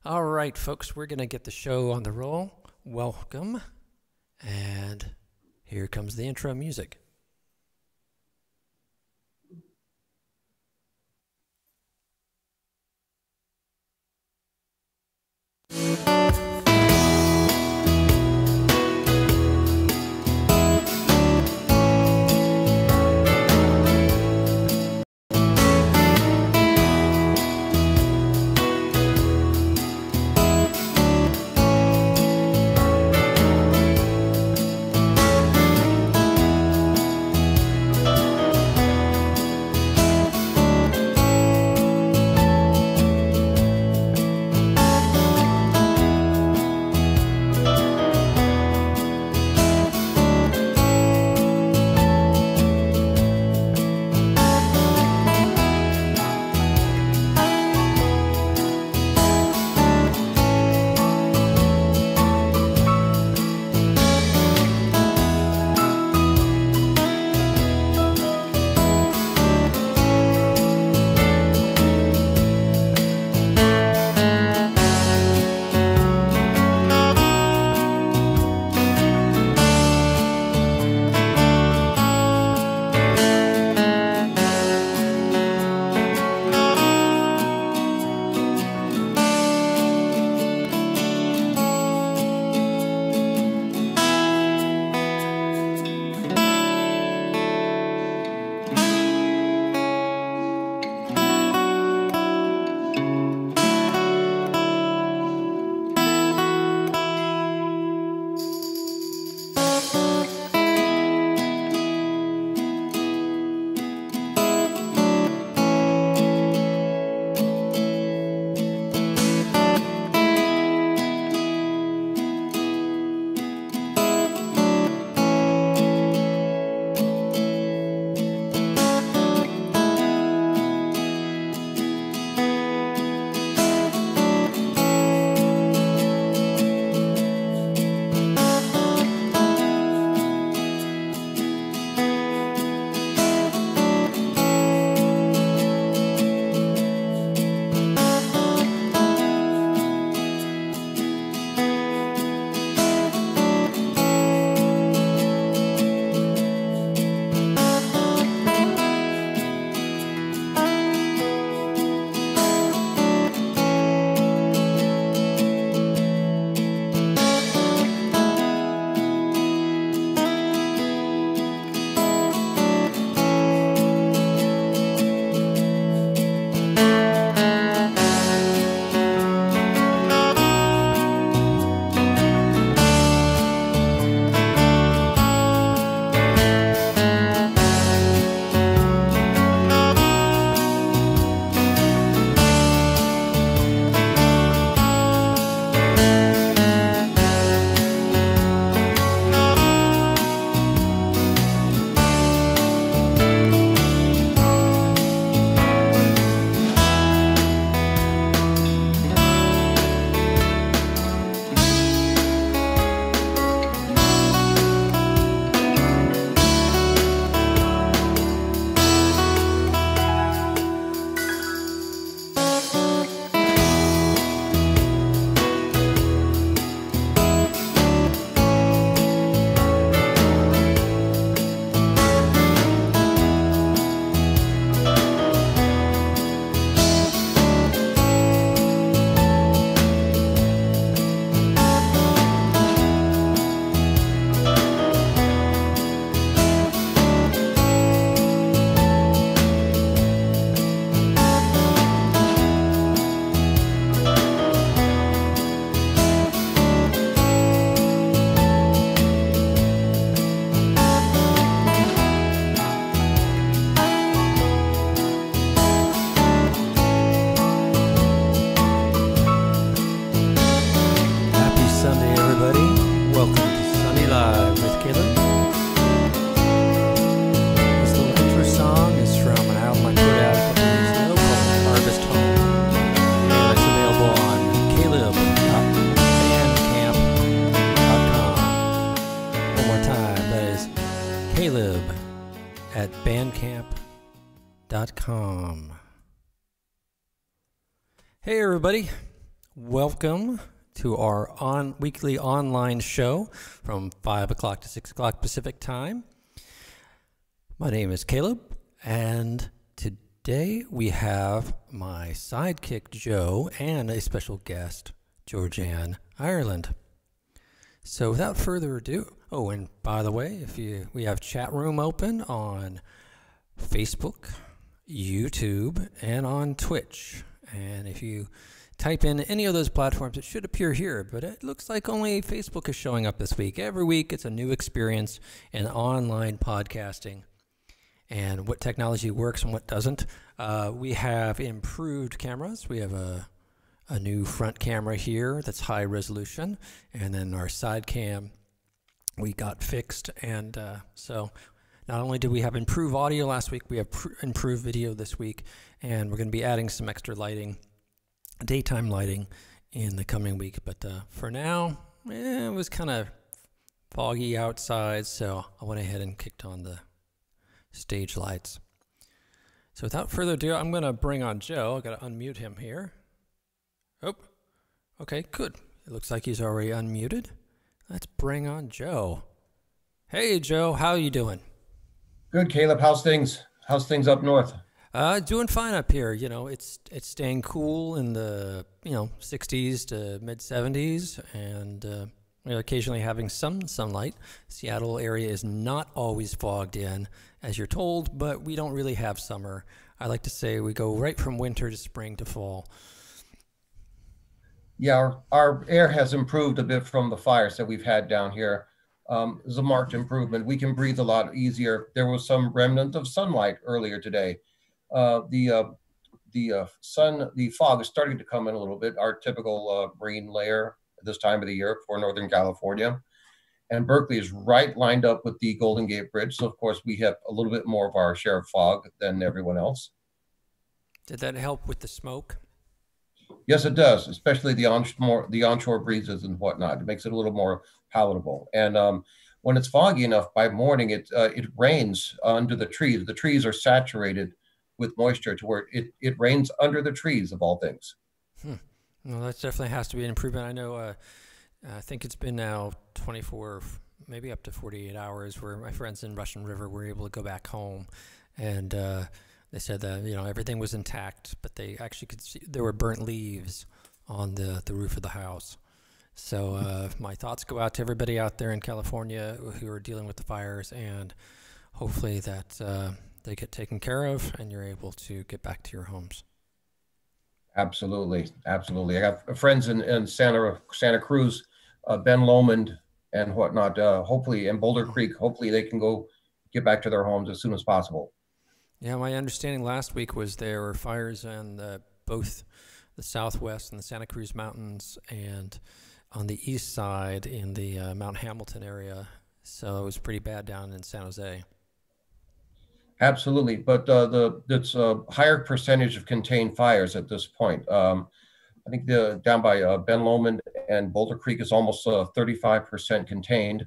All right, folks, we're going to get the show on the roll. Welcome. And here comes the intro music. kalib.band.com. Hey everybody, Welcome to our weekly online show from 5 o'clock to 6 o'clock Pacific time. My name is Caleb, and today we have my sidekick Joe and a special guest, Georgann, Ireland. So without further ado, oh, and by the way, we have chat room open on Facebook, YouTube, and on Twitch. And if you type in any of those platforms, it should appear here, but it looks like only Facebook is showing up this week. Every week it's a new experience in online podcasting and what technology works and what doesn't. We have improved cameras. We have a new front camera here that's high resolution, and then our side cam we got fixed. And so not only did we have improved audio last week, we have improved video this week, and we're going to be adding some extra lighting, daytime lighting, in the coming week. But for now, it was kind of foggy outside, so I went ahead and kicked on the stage lights. So without further ado, I'm going to bring on Joe. I've got to unmute him here. Oh, okay, good. It looks like he's already unmuted. Let's bring on Joe. Hey, Joe, how are you doing? Good, Caleb. How's things? How's things up north? Doing fine up here. You know, it's staying cool in the 60s to mid 70s, and we're occasionally having some sunlight. Seattle area is not always fogged in, as you're told, but we don't really have summer. I like to say we go right from winter to spring to fall. Yeah, our air has improved a bit from the fires that we've had down here. It's a marked improvement. We can breathe a lot easier. There was some remnant of sunlight earlier today. The fog is starting to come in a little bit, our typical rain layer at this time of the year for Northern California. And Berkeley is right lined up with the Golden Gate Bridge. So, of course, we have a little bit more of our share of fog than everyone else. Did that help with the smoke? Yes, it does, especially the onshore breezes and whatnot. It makes it a little more palatable. And when it's foggy enough by morning, it rains under the trees. The trees are saturated with moisture to where it rains under the trees, of all things. Well, that definitely has to be an improvement. I know, I think it's been now 24, maybe up to 48 hours where my friends in Russian River were able to go back home, and they said that everything was intact, but they actually could see there were burnt leaves on the roof of the house. So my thoughts go out to everybody out there in California who are dealing with the fires, and hopefully that they get taken care of and you're able to get back to your homes. Absolutely, absolutely. I got friends in Santa Cruz, Ben Lomond and whatnot. Hopefully, and Boulder Creek. Hopefully, they can go get back to their homes as soon as possible. Yeah, my understanding last week was there were fires on both the southwest and the Santa Cruz Mountains, and on the east side in the Mount Hamilton area. So it was pretty bad down in San Jose. Absolutely, but it's a higher percentage of contained fires at this point. I think down by Ben Lomond and Boulder Creek is almost 35% contained,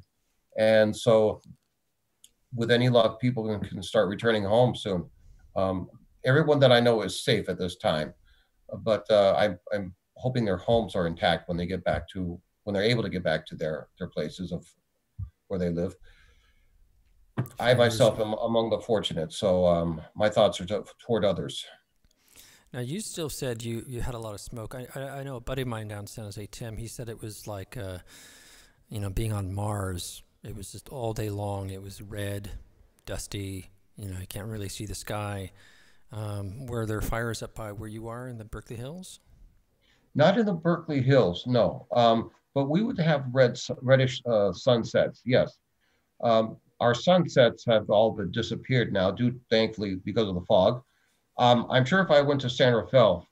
and so with any luck, people can start returning home soon. Everyone that I know is safe at this time, but I'm hoping their homes are intact when they're able to get back to their places of where they live. I myself am among the fortunate, so my thoughts are toward others. Now, you still said you had a lot of smoke. I know a buddy of mine down in San Jose, Tim, he said it was like, being on Mars. It was just all day long. It was red, dusty. You can't really see the sky. Were there fires up by where you are in the Berkeley Hills? Not in the Berkeley Hills, no. But we would have reddish sunsets, yes. Our sunsets have all but disappeared now, thankfully, because of the fog. I'm sure if I went to San Rafael,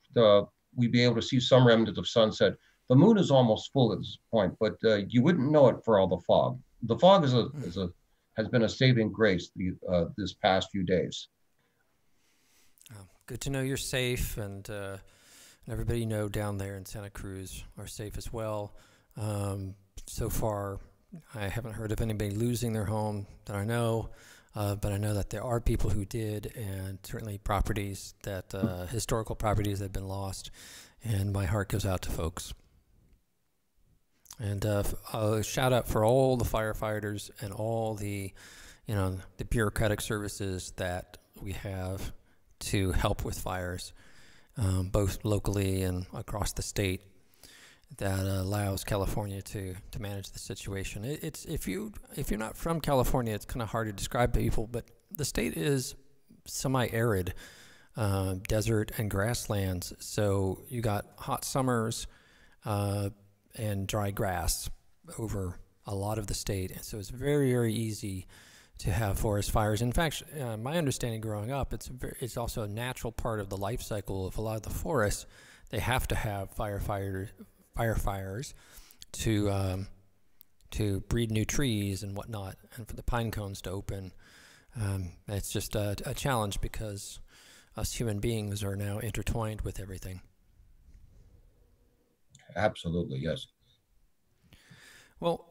we'd be able to see some remnant of sunset. The moon is almost full at this point, but you wouldn't know it for all the fog. The fog has been a saving grace this past few days. Oh, good to know you're safe, and everybody down there in Santa Cruz are safe as well. So far, I haven't heard of anybody losing their home that I know, but I know that there are people who did, and certainly properties that historical properties that have been lost. And my heart goes out to folks. And a shout out for all the firefighters and all the, the bureaucratic services that we have to help with fires, both locally and across the state, that allows California to manage the situation. It's if you're not from California, it's kind of hard to describe to people, but the state is semi-arid, desert and grasslands. So you got hot summers and dry grass over a lot of the state, and so it's very, very easy to have forest fires. In fact, my understanding growing up, it's also a natural part of the life cycle of a lot of the forests. They have to have firefighters to breed new trees and whatnot, and for the pine cones to open. It's just a challenge because us human beings are now intertwined with everything. Absolutely, yes. Well,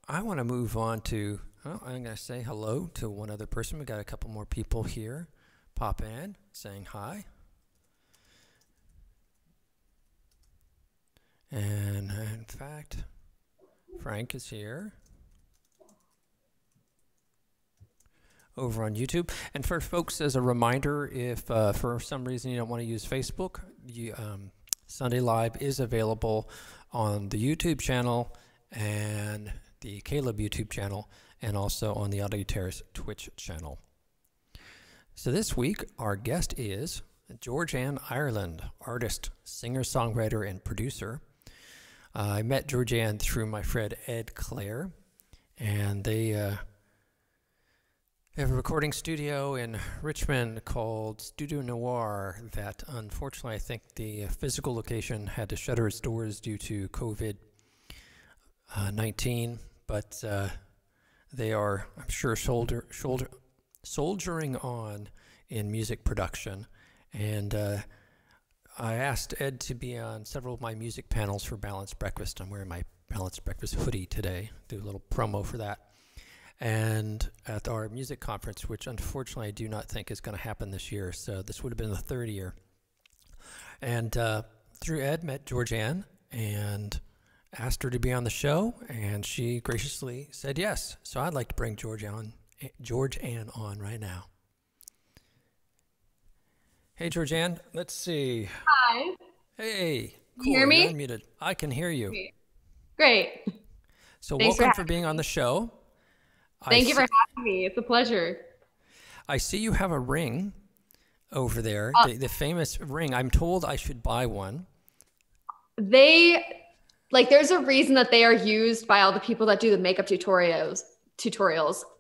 I want to move on to, I'm going to say hello to one other person. We got a couple more people here pop in saying hi. And in fact, Frank is here over on YouTube. And for folks, as a reminder, if for some reason you don't want to use Facebook, Sunday Live is available on the YouTube channel and the Caleb YouTube channel, and also on the Audio Terrace Twitch channel. So this week, our guest is Georgann Ireland, artist, singer, songwriter, and producer. I met Georgann through my friend Ed Clare, and they have a recording studio in Richmond called Studio Noir that, unfortunately, I think the physical location had to shutter its doors due to COVID-19, but they are, I'm sure, soldiering on in music production. And I asked Ed to be on several of my music panels for Balanced Breakfast. I'm wearing my Balanced Breakfast hoodie today. Do a little promo for that. And at our music conference, which unfortunately I do not think is going to happen this year, so this would have been the third year. And through Ed, met Georgann and asked her to be on the show, and she graciously said yes. So I'd like to bring Georgann on right now. Hey, Georgann, let's see. Hi. Hey, cool. Can you hear me? You're unmuted. I can hear you. Great. So Thanks welcome for being on the show. Thank you for having me. It's a pleasure. I see you have a ring over there, the famous ring. I'm told I should buy one. There's a reason that they are used by all the people that do the makeup tutorials.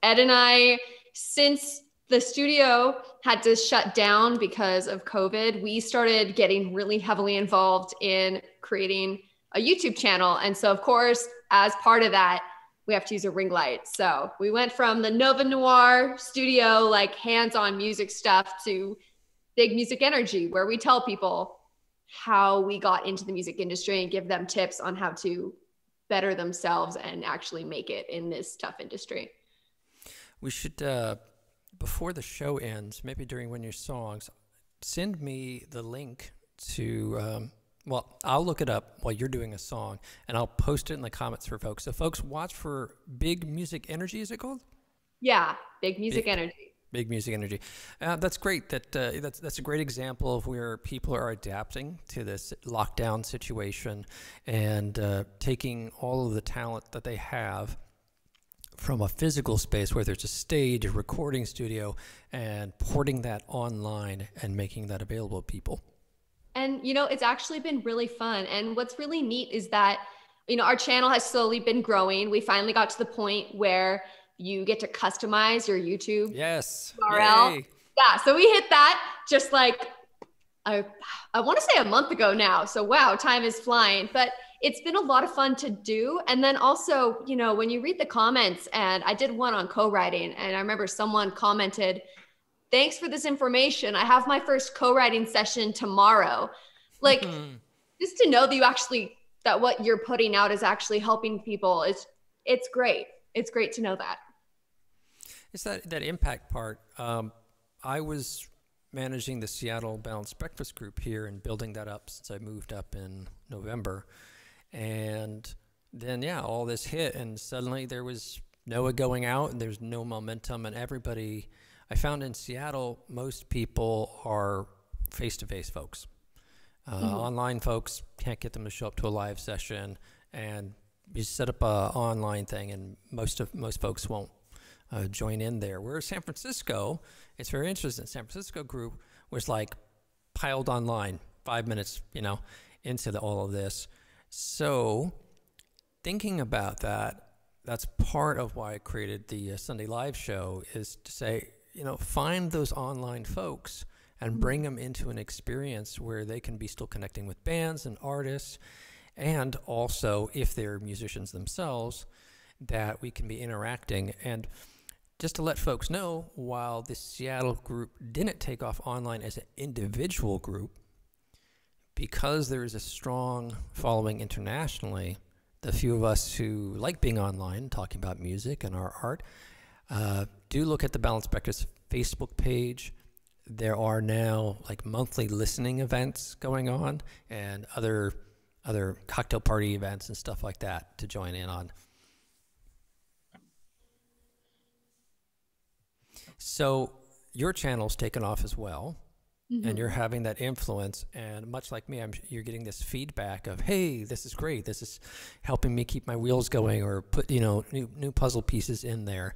Ed and I, since the studio had to shut down because of COVID, we started getting really heavily involved in creating a YouTube channel. And so, of course, as part of that, we have to use a ring light. So we went from the Nova Noir studio, like hands-on music stuff, to Big Music Energy, where we tell people how we got into the music industry and give them tips on how to better themselves and actually make it in this tough industry. We should, before the show ends, maybe during one of your songs, send me the link to, well, I'll look it up while you're doing a song, and I'll post it in the comments for folks. So folks, watch for Big Music Energy, is it called? Yeah, Big Music Energy. Big Music Energy. That's great. That's a great example of where people are adapting to this lockdown situation and taking all of the talent that they have from a physical space, whether it's a stage, a recording studio, and porting that online and making that available to people. And, it's actually been really fun. And what's really neat is that, our channel has slowly been growing. We finally got to the point where you get to customize your YouTube URL. Yay. Yeah, so we hit that just like, I want to say a month ago now. So wow, time is flying. But it's been a lot of fun to do. And then also, when you read the comments, and I did one on co-writing, and I remember someone commented, "Thanks for this information. I have my first co-writing session tomorrow." Like, just to know that that what you're putting out is actually helping people. It's great. It's great to know that. It's that impact part. I was managing the Seattle Balanced Breakfast group here and building that up since I moved up in November. And then, yeah, all this hit, and suddenly there was no going out and there's no momentum, and everybody, I found in Seattle, most people are face-to-face folks. Online folks, can't get them to show up to a live session, and you set up a online thing and most folks won't join in there. Whereas San Francisco, it's very interesting. San Francisco group was like piled online 5 minutes, into all of this. So thinking about that, that's part of why I created the Sunday Live show, is to say, find those online folks and bring them into an experience where they can be still connecting with bands and artists, and also, if they're musicians themselves, that we can be interacting. And just to let folks know, while the Seattle group didn't take off online as an individual group, because there is a strong following internationally, the few of us who like being online, talking about music and our art, do look at the Balanced Breakfast Facebook page. There are now like monthly listening events going on, and other cocktail party events and stuff like that to join in on. So your channel's taken off as well, and you're having that influence, and much like me, you're getting this feedback of, hey, this is great, this is helping me keep my wheels going, or put new puzzle pieces in there.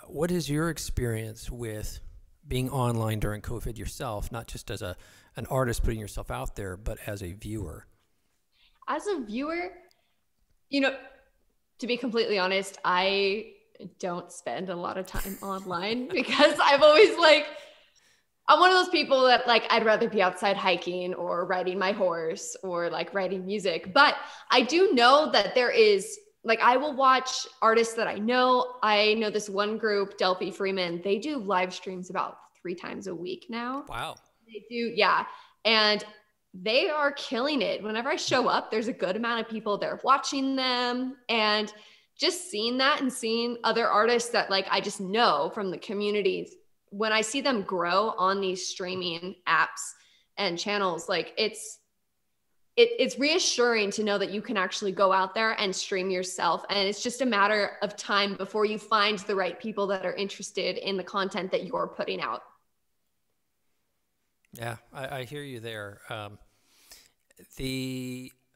What is your experience with being online during COVID yourself, not just as an artist putting yourself out there, but as a viewer? As a viewer, to be completely honest, I don't spend a lot of time online because I've always I'm one of those people that I'd rather be outside hiking or riding my horse or writing music. But I do know that there is, I will watch artists that I know. I know this one group, Delphi Freeman, they do live streams about 3 times a week now. Wow. They do, yeah. And they are killing it. Whenever I show up, there's a good amount of people there watching them, and just seeing that and seeing other artists that I just know from the communities, when I see them grow on these streaming apps and channels, it's reassuring to know that you can actually go out there and stream yourself. And it's just a matter of time before you find the right people that are interested in the content that you're putting out. Yeah, I hear you there.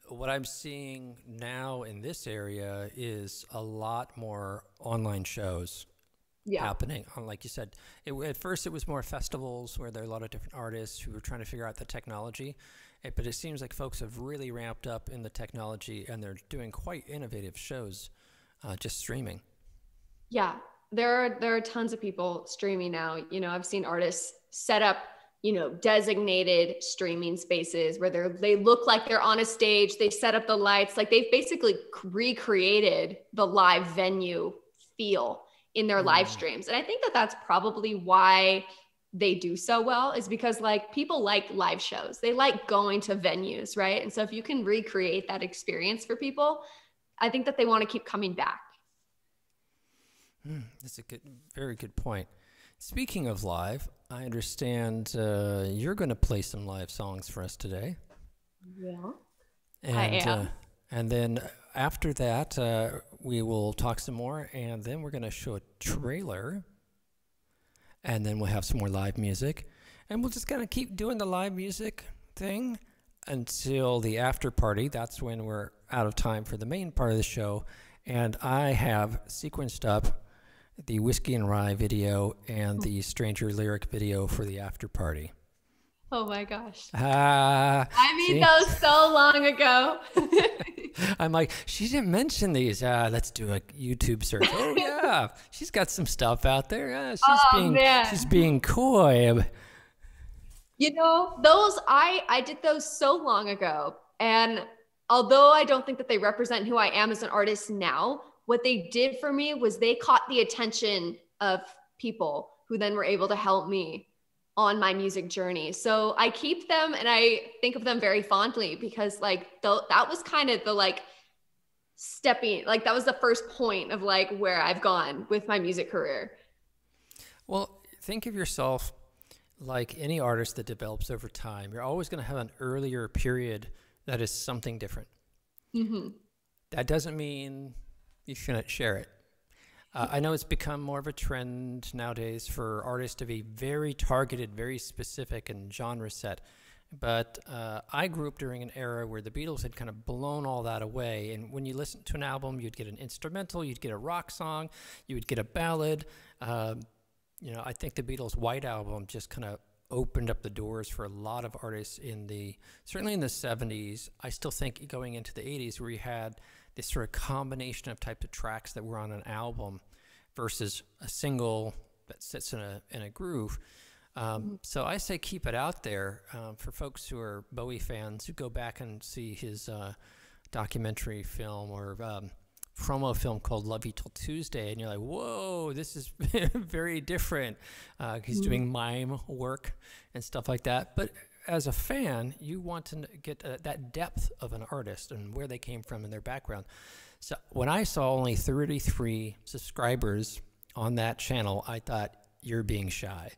What I'm seeing now in this area is a lot more online shows happening. Like you said, at first it was more festivals where there are a lot of different artists who were trying to figure out the technology. But it seems like folks have really ramped up in the technology, and they're doing quite innovative shows, just streaming. Yeah, there are tons of people streaming now. I've seen artists set up designated streaming spaces where they look like they're on a stage. They set up the lights, they've basically recreated the live venue feel in their live streams. And I think that that's probably why they do so well, is because people like live shows. They like going to venues, right? And so if you can recreate that experience for people, I think that they want to keep coming back. That's a very good point. Speaking of live, I understand you're going to play some live songs for us today. Yeah, and, I am. And then after that, we will talk some more, and then we're going to show a trailer, and then we'll have some more live music, and we'll just kind of keep doing the live music thing until the after party. That's when we're out of time for the main part of the show, and I have sequenced up the Whiskey and Rye video and the Stranger Lyric video for the after party. Oh my gosh. I made those so long ago. I'm like, she didn't mention these. Let's do a YouTube search. Oh yeah, she's got some stuff out there. She's being coy. Those, I did those so long ago. And although I don't think that they represent who I am as an artist now, what they did for me was they caught the attention of people who then were able to help me on my music journey. So I keep them, and I think of them very fondly, because that was kind of the stepping, that was the first point of where I've gone with my music career. Well, think of yourself like any artist that develops over time, you're always going to have an earlier period that is something different. Mm-hmm. That doesn't mean you shouldn't share it. I know it's become more of a trend nowadays for artists to be very targeted, very specific and genre set. But I grew up during an era where the Beatles had kind of blown all that away. And when you listen to an album, you'd get an instrumental, you'd get a rock song, you would get a ballad. You know, I think the Beatles' White Album just kind of opened up the doors for a lot of artists certainly in the 70s. I still think going into the 80s, where you had this sort of combination of types of tracks that were on an album versus a single that sits in a groove. So I say keep it out there for folks who are Bowie fans who go back and see his documentary film or promo film called Love You Till Tuesday, and you're like, whoa, this is very different. He's doing mime work and stuff like that. But as a fan, you want to get that depth of an artist and where they came from and their background. So when I saw only 33 subscribers on that channel, I thought, you're being shy.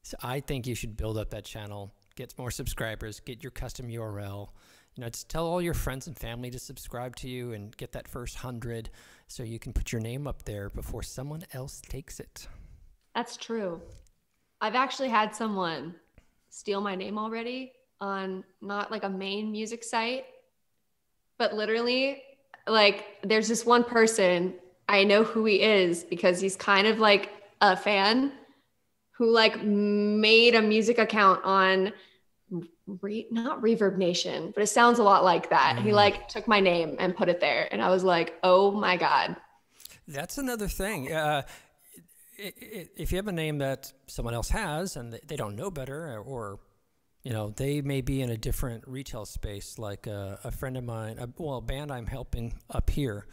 So I think you should build up that channel, get more subscribers, get your custom URL. You know, just tell all your friends and family to subscribe to you and get that first 100 so you can put your name up there before someone else takes it. That's true. I've actually had someone steal my name already on not like a main music site, but literally like there's this one person, I know who he is because he's kind of like a fan who like made a music account on not Reverb Nation, but it sounds a lot like that. He like took my name and put it there. And I was like, oh my God. That's another thing. If you have a name that someone else has and they don't know better, or, you know, they may be in a different retail space, like a friend of mine, a band I'm helping up here,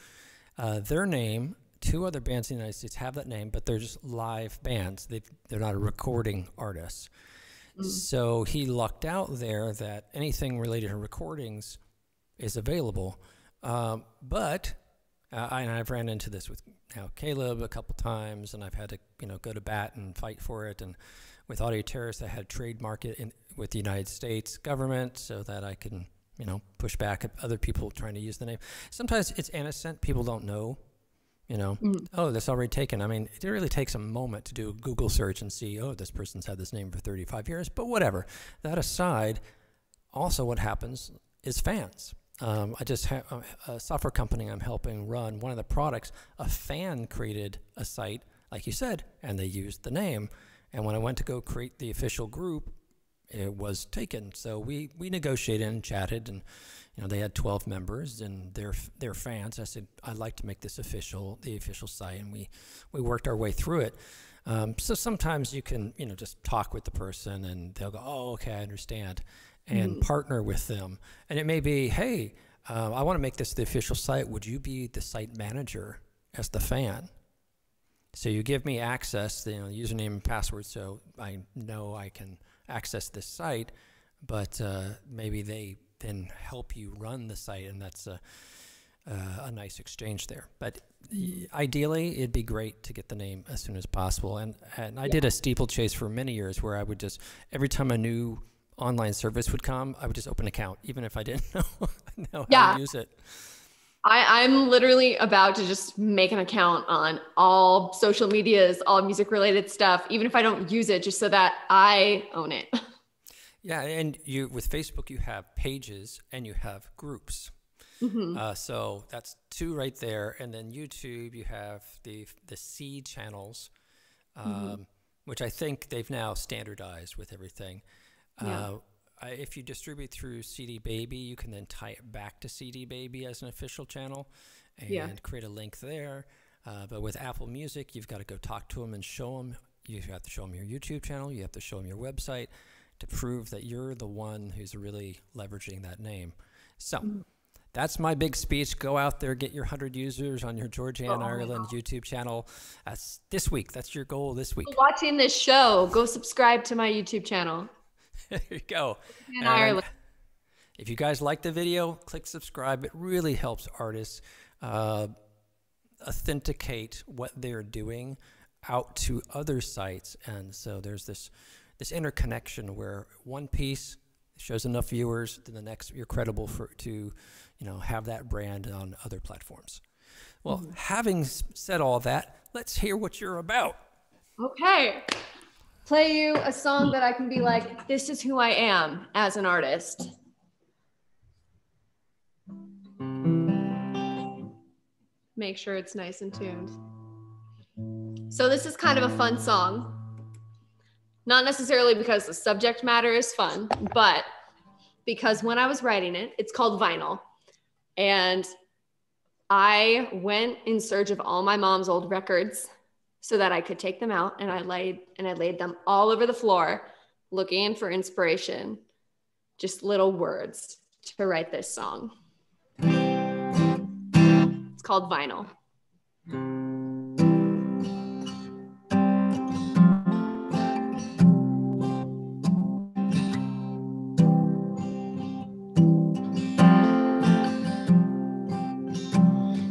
their name, 2 other bands in the United States have that name, but they're just live bands. They're not a recording artist. So he lucked out there that anything related to recordings is available. But I've ran into this with Caleb a couple times, and I've had to go to bat and fight for it. And with Audio Terrorist, I had to trademark it with the United States government so that I can push back at other people trying to use the name. Sometimes it's innocent. People don't know. Oh, that's already taken. I mean, it really takes a moment to do a Google search and see, oh, this person's had this name for 35 years, but whatever. That aside, also what happens is fans. I just have a software company I'm helping run one of the products. A fan created a site, like you said, and they used the name. And when I went to go create the official group, it was taken. So we negotiated and chatted, and they had 12 members and they're fans. I said, I'd like to make this the official site, and we worked our way through it. So sometimes you can just talk with the person and they'll go, oh, okay, I understand, and partner with them. And it may be, hey, I want to make this the official site. Would you be the site manager as the fan? So you give me access, username and password, so I know I can access this site, but maybe they then help you run the site, and that's a nice exchange there. But ideally, it'd be great to get the name as soon as possible. And I did a steeplechase for many years where I would just, every time a new online service would come, I would just open an account, even if I didn't know how to use it. I'm literally about to just make an account on all social medias, all music related stuff, even if I don't use it, just so that I own it. Yeah, and with Facebook, you have pages and you have groups. So that's 2 right there. And then YouTube, you have the seed channels, which I think they've now standardized with everything. If you distribute through CD Baby, you can then tie it back to CD Baby as an official channel and create a link there. But with Apple Music, you've got to go talk to them and show them. You have to show them your YouTube channel. You have to show them your website to prove that you're the one who's really leveraging that name. So that's my big speech. Go out there, get your 100 users on your Georgann Ireland YouTube channel. That's this week. That's your goal this week. Watching this show, go subscribe to my YouTube channel. There you go. And if you guys like the video, click subscribe. It really helps artists authenticate what they're doing out to other sites. And so there's this this interconnection where one piece shows enough viewers, then the next you're credible to have that brand on other platforms. Well, having said all that, let's hear what you're about. Okay. Play you a song that I can be like, this is who I am as an artist. Make sure it's nice and tuned. So this is kind of a fun song. Not necessarily because the subject matter is fun, but because when I was writing it, it's called Vinyl. And I went in search of all my mom's old records so that I could take them out, and I laid them all over the floor looking for inspiration, just little words to write this song. It's called Vinyl.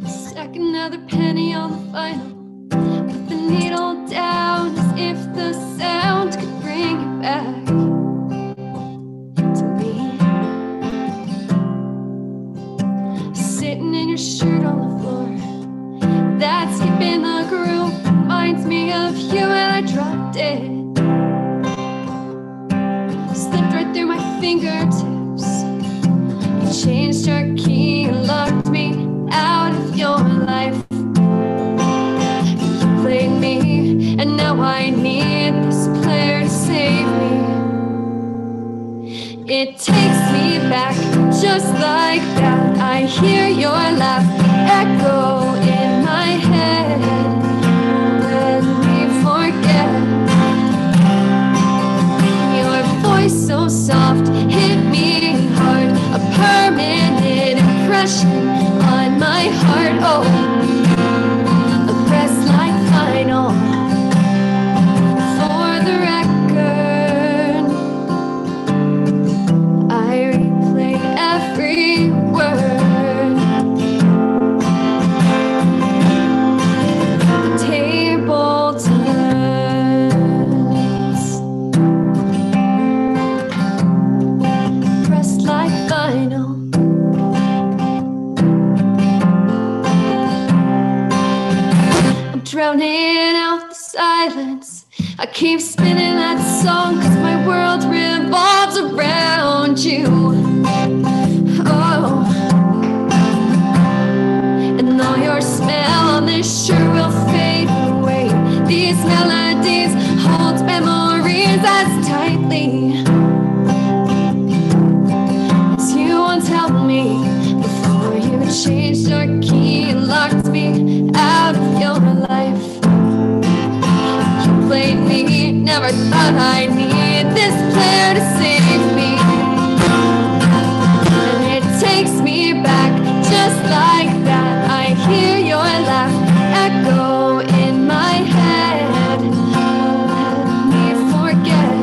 Stack another penny on the vinyl. Put the needle down as if the sound could bring it back to me. Sitting in your shirt on the floor, that skip in the groove reminds me of you, and I dropped it. Slipped right through my fingertips. You changed your key and locked me out of your life. Played me, and now I need this player to save me. It takes me back just like that. I hear your laugh echo in my head. Let me forget. Your voice so soft hit me hard. A permanent impression on my heart. Oh, pressed like vinyl. For the record, I replay every word. The table turns. Pressed like vinyl. Drowning out the silence. I keep spinning that song, cause my world revolves around you. Oh, and though your smell on this sure will fade away, these melodies hold memories as tightly as you once held me before you changed your key and locked me out of your life. You played me, never thought I need this player to save me. And it takes me back just like that. I hear your laugh echo in my head. Let me forget.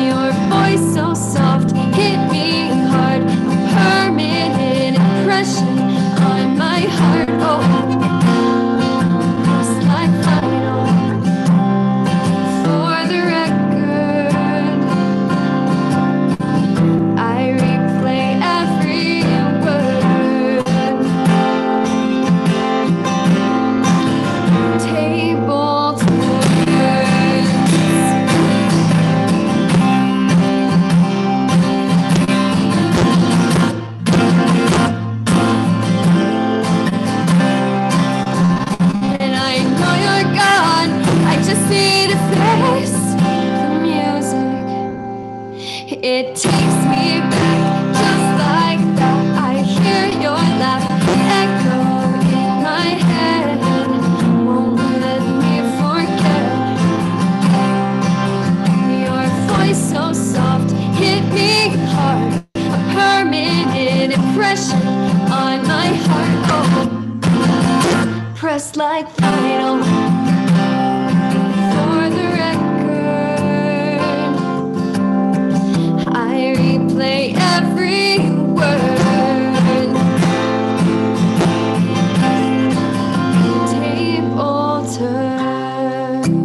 Your voice so soft hit me hard. A permanent impression on my heart. Oh, just like vinyl. For the record, I replay every word. Table turns. And I know you're gone. I just need to face the music. It takes me back just like that. I hear your laugh echo in my head. Won't let me forget. Your voice so soft hit me hard. A permanent impression on my heart. Oh, pressed like vinyl. For the record, I replay every word. Table turns.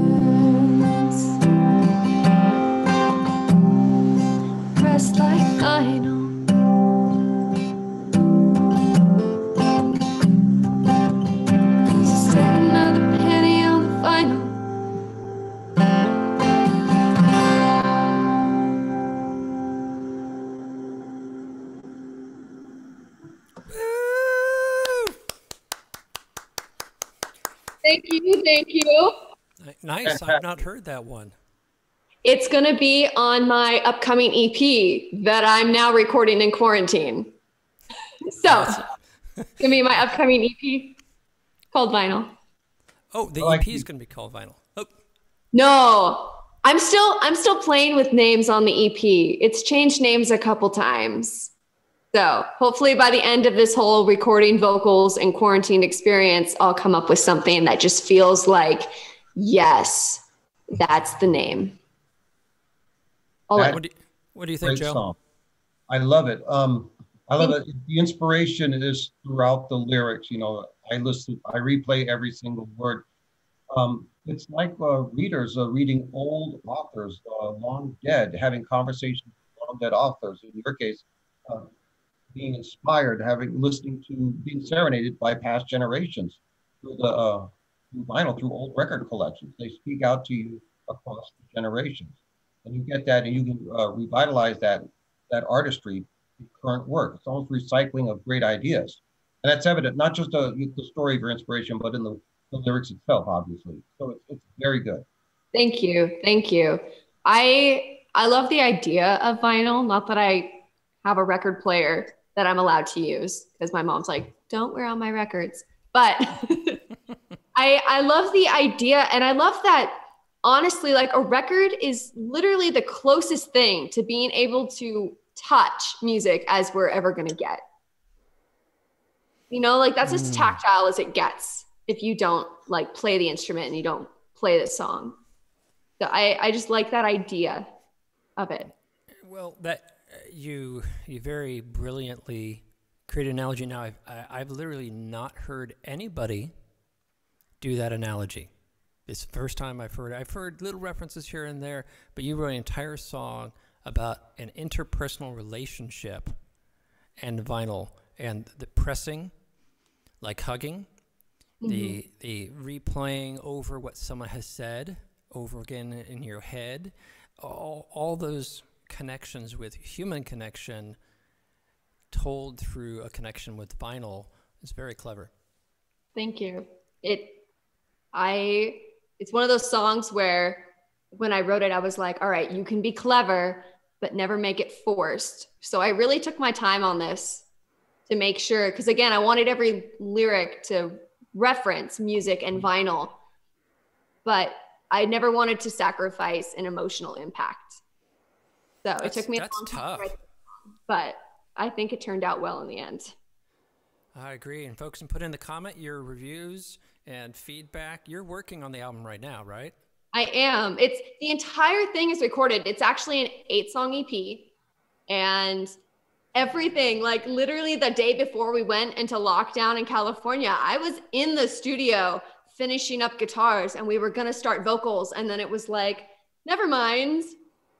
vinyl. Just stick another penny on the vinyl. Thank you, thank you. Nice. I've not heard that one. It's going to be on my upcoming EP that I'm now recording in quarantine. So, it's going to be my upcoming EP called Vinyl. Oh, the EP is going to be called Vinyl. Oh. No, I'm still playing with names on the EP. It's changed names a couple times. So hopefully by the end of this whole recording vocals and quarantine experience, I'll come up with something that just feels like, yes, that's the name. What do you think, Great Joe? song. I love it. I love it. The inspiration is throughout the lyrics. You know, I replay every single word. It's like readers reading old authors, long dead, having conversations with long dead authors. In your case, being inspired, being serenaded by past generations through through vinyl, through old record collections. They speak out to you across the generations, and you get that, and you can revitalize that artistry in current work. It's almost recycling of great ideas, and that's evident not just the story of your inspiration, but in the lyrics itself, obviously. So it's very good. Thank you, thank you. I love the idea of vinyl. Not that I have a record player that I'm allowed to use, because my mom's like, don't wear on my records. But I love the idea, and I love that, honestly, like a record is literally the closest thing to being able to touch music as we're ever going to get. You know, like that's as tactile as it gets if you don't like play the instrument and you don't play the song. So I just like that idea of it. Well, that you very brilliantly create an analogy. Now, I've literally not heard anybody do that analogy. It's the first time I've heard it. I've heard little references here and there, but you wrote an entire song about an interpersonal relationship and vinyl, and the pressing, like hugging, the replaying over what someone has said over again in your head, all those connections with human connection told through a connection with vinyl is very clever. Thank you. It's one of those songs where when I wrote it, I was like, all right, you can be clever, but never make it forced. So I really took my time on this to make sure, because again, I wanted every lyric to reference music and vinyl, but I never wanted to sacrifice an emotional impact. So it took me a long time to write the song, but I think it turned out well in the end. I agree. And folks can put in the comment your reviews and feedback. You're working on the album right now, right? I am. The entire thing is recorded. It's actually an 8-song EP, and everything, like literally the day before we went into lockdown in California, I was in the studio finishing up guitars and we were going to start vocals. And then it was like, never mind,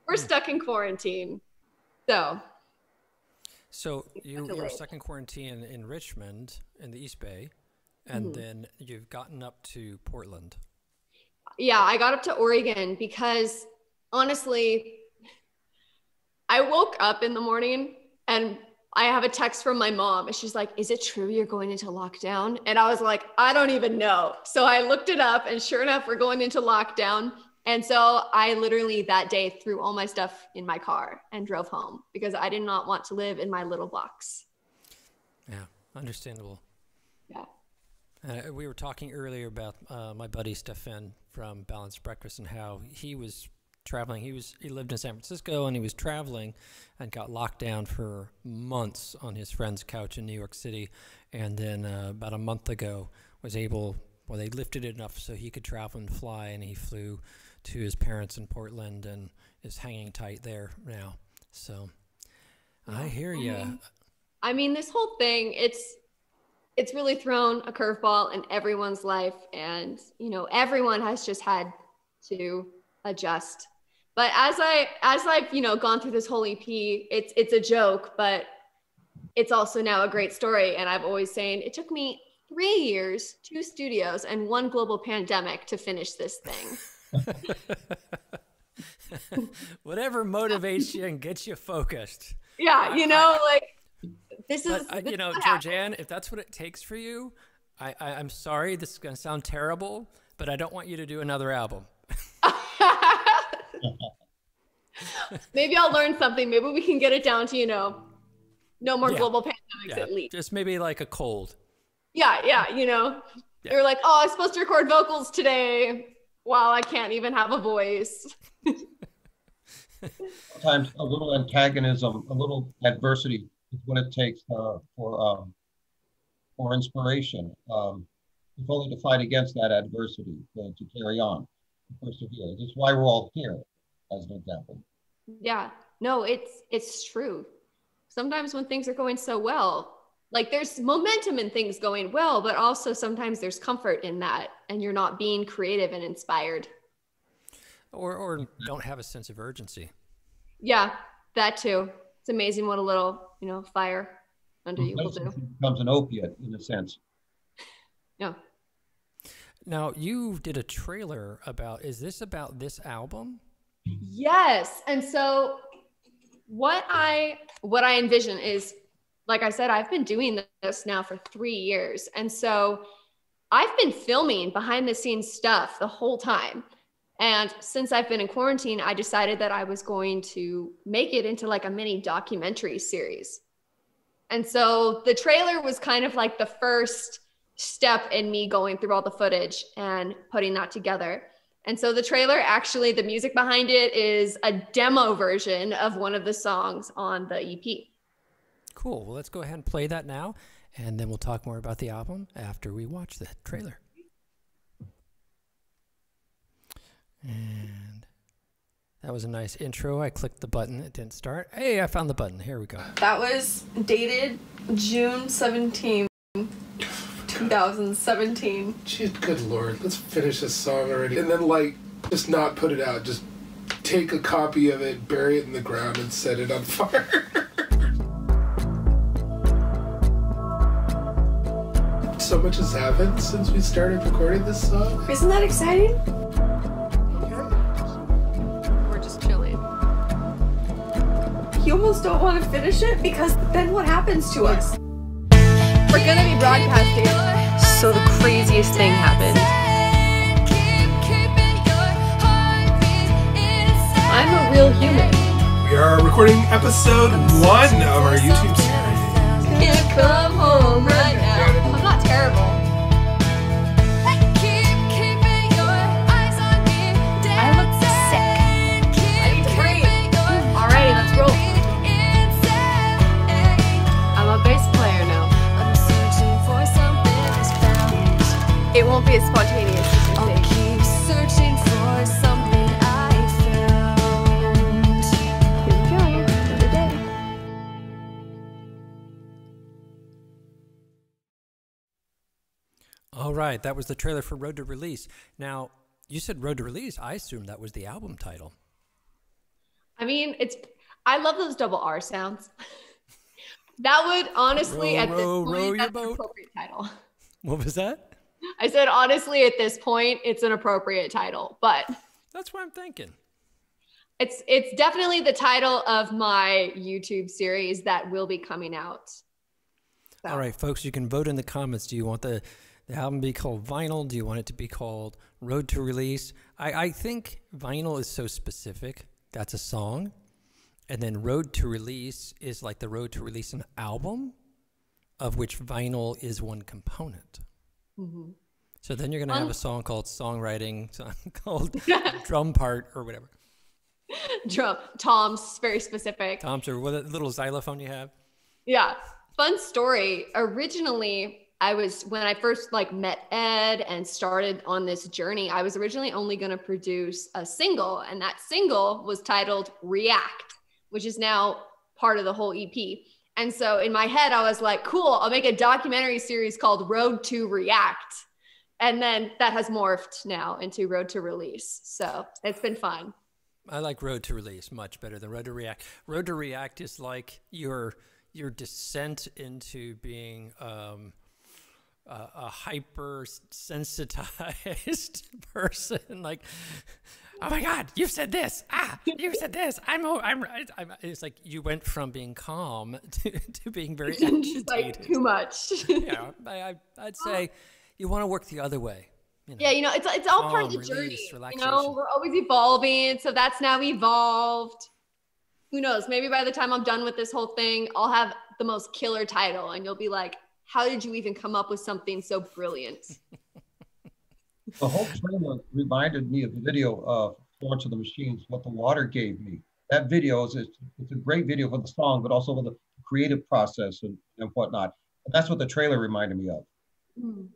we're stuck in quarantine. So you were stuck in quarantine in Richmond in the East Bay, and then you've gotten up to Portland. Yeah, I got up to Oregon because honestly, I woke up in the morning and I have a text from my mom and she's like, is it true you're going into lockdown? And I was like, I don't even know. So I looked it up and sure enough, we're going into lockdown. And so I literally that day threw all my stuff in my car and drove home because I did not want to live in my little box. Yeah, understandable. Yeah. We were talking earlier about my buddy Stefan from Balanced Breakfast and how he was traveling. He lived in San Francisco and he was traveling and got locked down for months on his friend's couch in New York City. And then about a month ago they lifted it enough so he could travel and fly, and he flew to his parents in Portland and is hanging tight there now. So I hear you. I mean, this whole thing, it's really thrown a curveball in everyone's life. And, everyone has just had to adjust. But as I've, you know, gone through this whole EP, it's a joke, but it's also now a great story. And I've always saying it took me 3 years, 2 studios, and 1 global pandemic to finish this thing. Whatever motivates you and gets you focused. Yeah, you know, like this is, you know, Georgann, if that's what it takes for you, I'm sorry, this is going to sound terrible, but I don't want you to do another album. Maybe I'll learn something. Maybe we can get it down to, you know, no more global pandemics at least. Just maybe like a cold. Yeah, you know. Yeah. They're like, oh, I'm supposed to record vocals today while I can't even have a voice. Sometimes a little antagonism, a little adversity is what it takes for inspiration. If only to fight against that adversity, to carry on, to persevere. That's why we're all here, as an example. Yeah, no, it's true. Sometimes when things are going so well, like there's momentum in things going well, but also sometimes there's comfort in that and you're not being creative and inspired. Or don't have a sense of urgency. Yeah, that too. It's amazing what a little, you know, fire under you will do. It becomes an opiate in a sense. Yeah. Now you did a trailer is this about this album? Yes. And so what I envision is, like I said, I've been doing this now for 3 years. And so I've been filming behind the scenes stuff the whole time. And since I've been in quarantine, I decided that I was going to make it into like a mini documentary series. And so the trailer was kind of like the first step in me going through all the footage and putting that together. And so the trailer, actually, the music behind it is a demo version of one of the songs on the EP. Cool. Well, let's go ahead and play that now, and then we'll talk more about the album after we watch the trailer. And that was a nice intro. I clicked the button. It didn't start. Hey, I found the button. Here we go. That was dated June 17, 2017. Jeez, good Lord. Let's finish this song already. And then, like, just not put it out. Just take a copy of it, bury it in the ground, and set it on fire. So much has happened since we started recording this song. Isn't that exciting? We're just chilling. You almost don't want to finish it because then what happens to us? We're gonna be broadcasting. So the craziest thing happened. I'm a real human. We are recording episode 1 of our YouTube series. Can't come home right now. I'm not terrible. I look sick. I need to breathe. Alrighty, let's roll. I'm a bass player now. It won't be as spontaneous as you think. Keep searching for something I found. Enjoy another day. All right, that was the trailer for Road to Release. Now, you said Road to Release. I assumed that was the album title. I mean, I love those double R sounds. That would honestly, at this point, that's an appropriate title. What was that? I said, honestly, at this point, it's an appropriate title, but That's what I'm thinking. it's definitely the title of my YouTube series that will be coming out. So. All right, folks, you can vote in the comments. Do you want the album to be called Vinyl? Do you want it to be called Road to Release? I think Vinyl is so specific. That's a song. And then Road to Release is like the road to release an album, of which vinyl is one component. Mm-hmm. So then you're going to have a song called Songwriting, song called Drum Part or whatever. Drum, toms, very specific. Toms or what little xylophone you have. Yeah. Fun story. Originally, when I first met Ed and started on this journey, I was originally only going to produce a single, and that single was titled React, which is now part of the whole EP. And so in my head, I was like, cool, I'll make a documentary series called Road to React. And then that has morphed now into Road to Release. So it's been fun. I like Road to Release much better than Road to React. Road to React is like your descent into being a hyper sensitized person. Like, oh my God, you said this. You said this. I'm. It's like you went from being calm to being very agitated. Like too much. Yeah, I'd say you want to work the other way. You know, yeah, it's all part of the calm, journey. release, We're relaxation. always evolving, so that's now evolved. Who knows? Maybe by the time I'm done with this whole thing, I'll have the most killer title, and you'll be like, "How did you even come up with something so brilliant?" The whole trailer reminded me of the video of Florence and the Machines, What the Water Gave Me. That video it's a great video for the song, but also for the creative process and whatnot. And that's what the trailer reminded me of. Mm.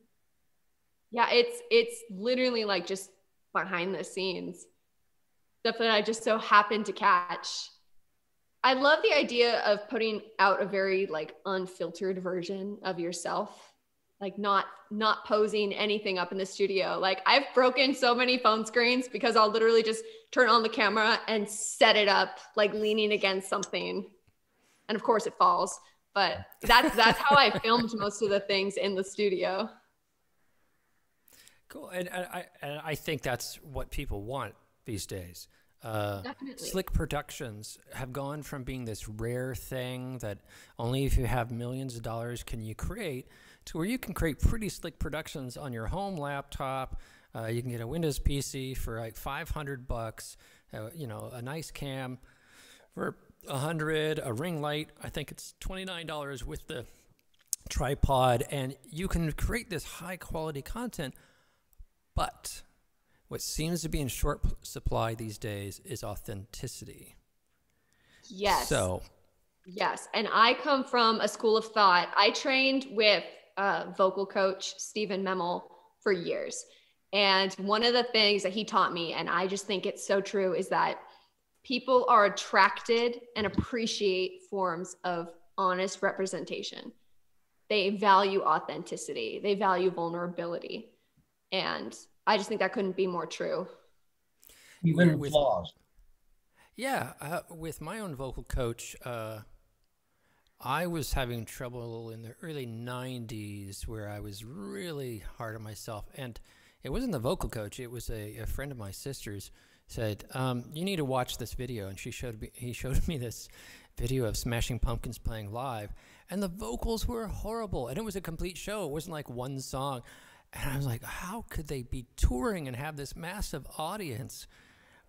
Yeah, it's literally like just behind the scenes stuff that I just so happened to catch. I love the idea of putting out a very like unfiltered version of yourself, like not posing anything up in the studio. Like I've broken so many phone screens because I'll literally just turn on the camera and set it up like leaning against something, and of course it falls. But that's how I filmed most of the things in the studio. Cool, and I think that's what people want these days. Definitely. Slick productions have gone from being this rare thing that only if you have millions of dollars can you create, to where you can create pretty slick productions on your home laptop. You can get a Windows PC for like $500. A nice cam for $100, a ring light. I think it's $29 with the tripod, and you can create this high quality content. But what seems to be in short supply these days is authenticity. Yes. So. Yes. And I come from a school of thought. I trained with vocal coach Stephen Memel for years. And one of the things that he taught me, and I just think it's so true, is that people are attracted and appreciate forms of honest representation. They value authenticity. They value vulnerability. And I just think that couldn't be more true. Even flaws. Yeah, with my own vocal coach, I was having trouble in the early 90s where I was really hard on myself. And it wasn't the vocal coach, it was a friend of my sister's said, you need to watch this video. And he showed me this video of Smashing Pumpkins playing live. And the vocals were horrible. And it was a complete show. It wasn't like one song. And I was like, how could they be touring and have this massive audience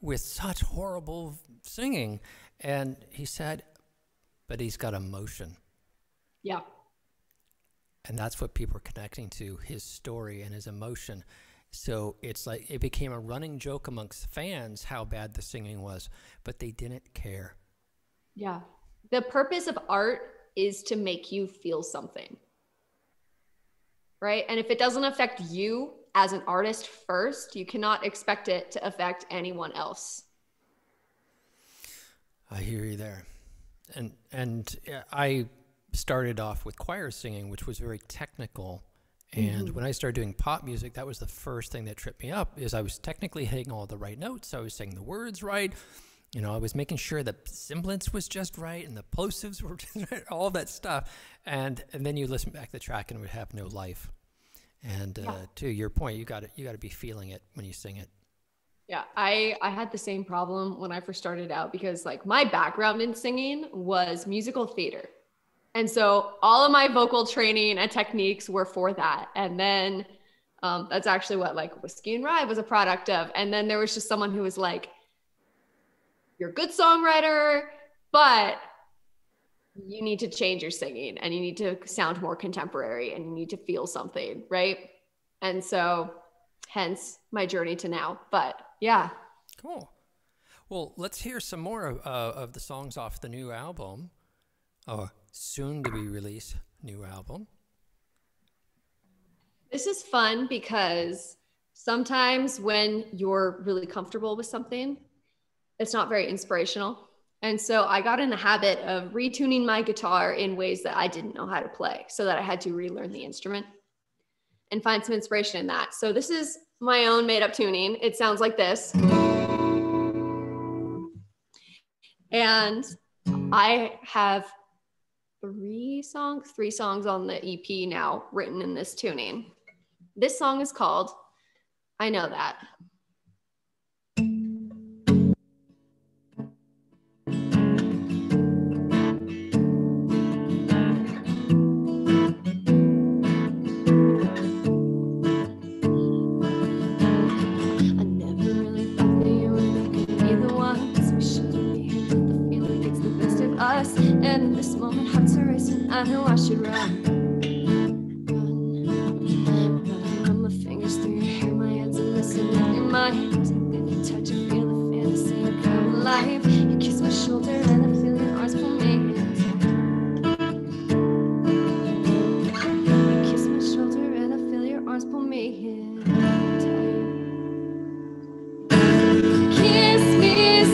with such horrible singing? And he said, but he's got emotion. Yeah. And that's what people are connecting to, his story and his emotion. So it's like it became a running joke amongst fans how bad the singing was, but they didn't care. Yeah. The purpose of art is to make you feel something. Right? And if it doesn't affect you as an artist first, you cannot expect it to affect anyone else. I hear you there. And I started off with choir singing, which was very technical. And when I started doing pop music, that was the first thing that tripped me up, is I was technically hitting all the right notes. I was saying the words right. You know, I was making sure the semblance was just right and the plosives were just right, all that stuff. And then you listen back to the track and it would have no life. And to your point, you got to be feeling it when you sing it. Yeah, I had the same problem when I first started out, because like my background in singing was musical theater. And so all of my vocal training and techniques were for that. And then that's actually what like Whiskey and Rye was a product of. And then there was just someone who was like, you're a good songwriter, but you need to change your singing and you need to sound more contemporary and you need to feel something, right? And so hence my journey to now. But yeah. Cool. Well, let's hear some more of the songs off the new album, or soon to be released new album. This is fun because sometimes when you're really comfortable with something, it's not very inspirational. And so I got in the habit of retuning my guitar in ways that I didn't know how to play, so that I had to relearn the instrument and find some inspiration in that. So this is my own made up tuning. It sounds like this. And I have three songs on the EP now written in this tuning. This song is called I Know That. And in this moment, hearts are racing. I know I should run. Run my fingers through your hair, my hands are missing in your mind. Then you touch and feel the fantasy of come alive. You kiss my shoulder and I feel your arms pull me in. You kiss my shoulder and I feel your arms pull me in. Kiss me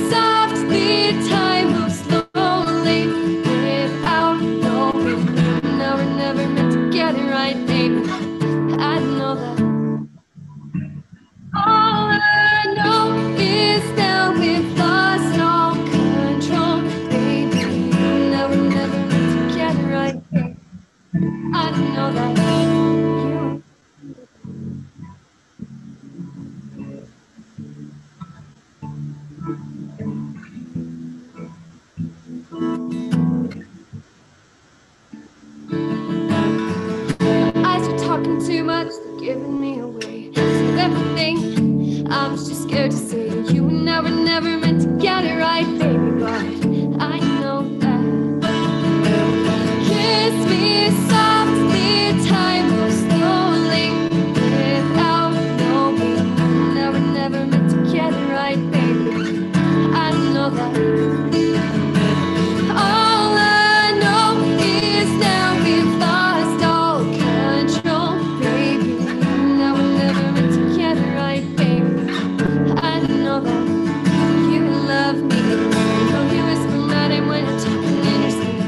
softly, time moves slowly. Without knowing, now we're never meant to get it right, baby. I know that. All I know is that we've lost all control, baby. Now we're never meant to get it right, baby. I know that. Eyes are talking too much, they're giving me away. Save everything, I'm just scared to say you were never meant to get it right, baby. But I know that. Kiss me softly, time moves slowly. Without knowing, never meant to get it right, baby. I know that. All I know is now we've lost all control, baby. Now we're never meant to get it right, baby. I know that you love me. I know you whisper my name when you're talking in your sleep.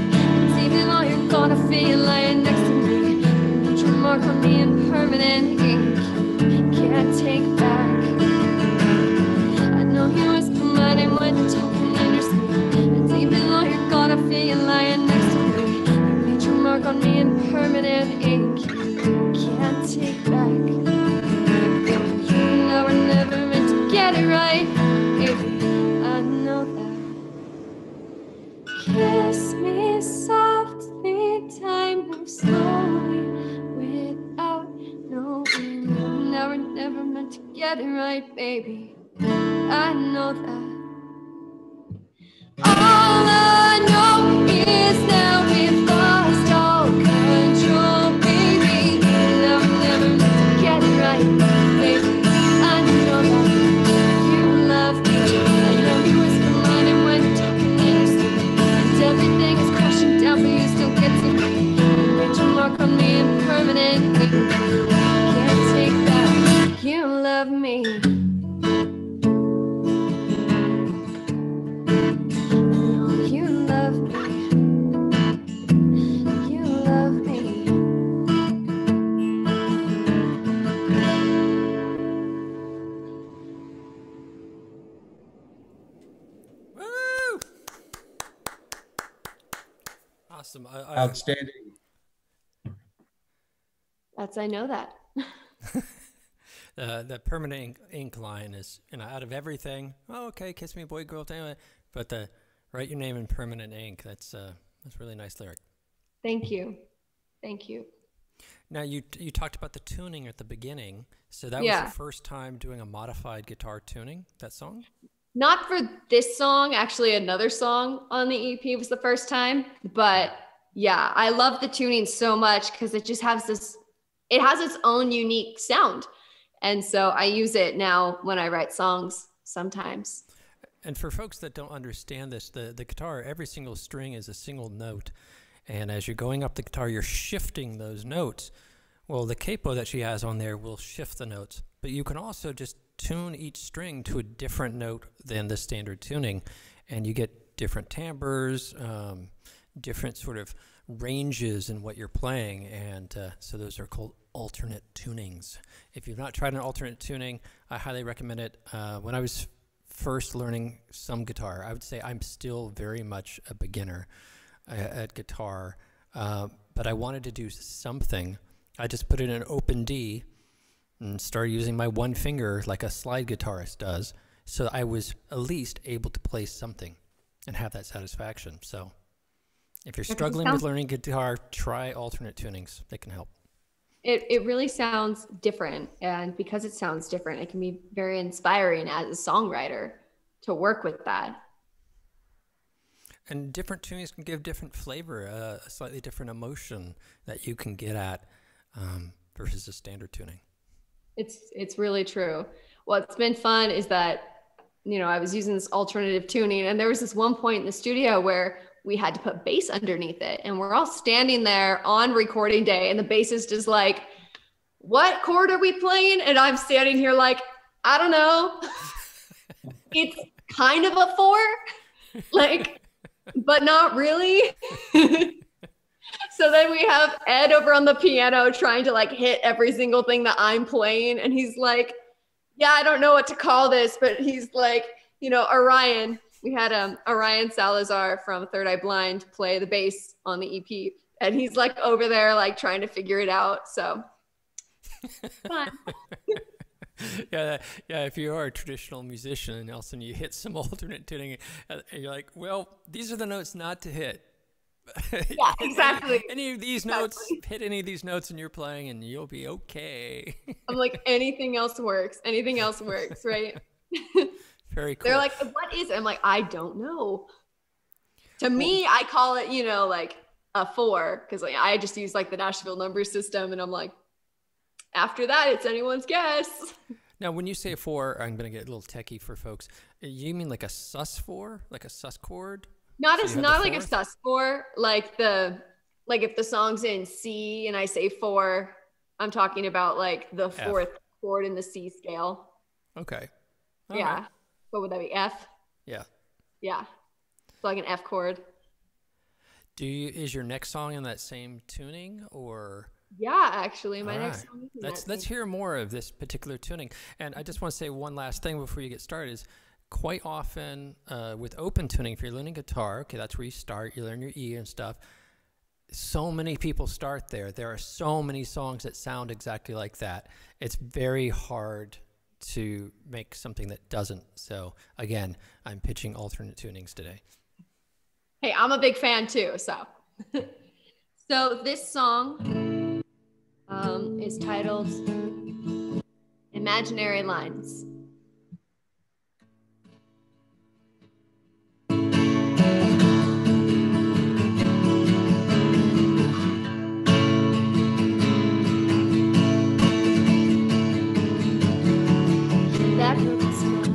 It's even though you're gonna feel lying next to me. Put your mark on me in permanent ink. Can't take back. I know you whisper my name when you're talking in your sleep. It's even though you're gonna feel lying next to me. You made your mark on me in permanent ink. Can't take back. You know we're never meant to get it right, baby. I know that. Kiss me softly, time moves slowly. Without knowing, now we're never meant to get it right, baby. I know that. All I know is now we've lost all control, baby. Now we're never meant to get it right, baby. I know that you love me. I know you whisper my name when you're talking in your sleep. And everything is crashing down, but you still get to me. You made your mark on me in permanent ink. Can't take that. You love me. You love me. You love me. Woo! Awesome. Outstanding. That's I know that. The permanent ink line is, out of everything. Oh, okay, kiss me, boy, girl, anyway. But write your name in permanent ink. That's a really nice lyric. Thank you. Thank you. Now you talked about the tuning at the beginning. So that Yeah. was the first time doing a modified guitar tuning, that song? Not for this song, actually another song on the EP was the first time, but yeah, I love the tuning so much because it just has it has its own unique sound. And so I use it now when I write songs sometimes. And for folks that don't understand this, the guitar, every single string is a single note. And as you're going up the guitar, you're shifting those notes. Well, the capo that she has on there will shift the notes. But you can also just tune each string to a different note than the standard tuning. And you get different timbres, different sort of ranges in what you're playing. And so those are called alternate tunings. If you've not tried an alternate tuning, I highly recommend it. When I was first learning some guitar. I would say I'm still very much a beginner at guitar, but I wanted to do something. I just put it in open D and started using my one finger like a slide guitarist does, so I was at least able to play something and have that satisfaction. So if you're struggling with learning guitar, try alternate tunings. They can help. It really sounds different, and because it sounds different, it can be very inspiring as a songwriter to work with that. And different tunings can give different flavor, a slightly different emotion that you can get at versus a standard tuning. It's really true. What's been fun is that, you know, I was using this alternative tuning, and there was this one point in the studio where we had to put bass underneath it, and we're all standing there on recording day, and the bassist is like, what chord are we playing? And I'm standing here like, I don't know. It's kind of a 4, like, but not really. So then we have Ed over on the piano trying to like hit every single thing that I'm playing, and he's like, yeah, I don't know what to call this, but he's like, you know, Orion. We had Orion Salazar from Third Eye Blind play the bass on the EP, and he's like over there like trying to figure it out. So fun. Yeah. If you are a traditional musician and all of a sudden you hit some alternate tuning, and you're like, well, these are the notes not to hit. Yeah, exactly. Any of these notes, hit any of these notes and you're playing, and you'll be okay. I'm like, anything else works. Anything else works, right? Very cool. They're like, what is it? I'm like, I don't know. To me, I call it, you know, like a 4, because like I just use like the Nashville number system, and I'm like, after that, it's anyone's guess. Now, when you say 4, I'm going to get a little techie for folks. You mean like a sus4, like a sus chord? Not like a sus4, like if the song's in C and I say 4, I'm talking about like the 4th chord in the C scale. Okay. All right. What would that be? F? Yeah. Yeah. It's like an F chord. Is your next song in that same tuning, or? Yeah, actually, my next song is Let's hear more of this particular tuning. And I just want to say one last thing before you get started is quite often with open tuning, if you're learning guitar, okay, that's where you start. You learn your E and stuff. So many people start there. There are so many songs that sound exactly like that. It's very hard to make something that doesn't. So again, I'm pitching alternate tunings today. Hey, I'm a big fan too, so. So this song is titled Imaginary Lines. That crooked smile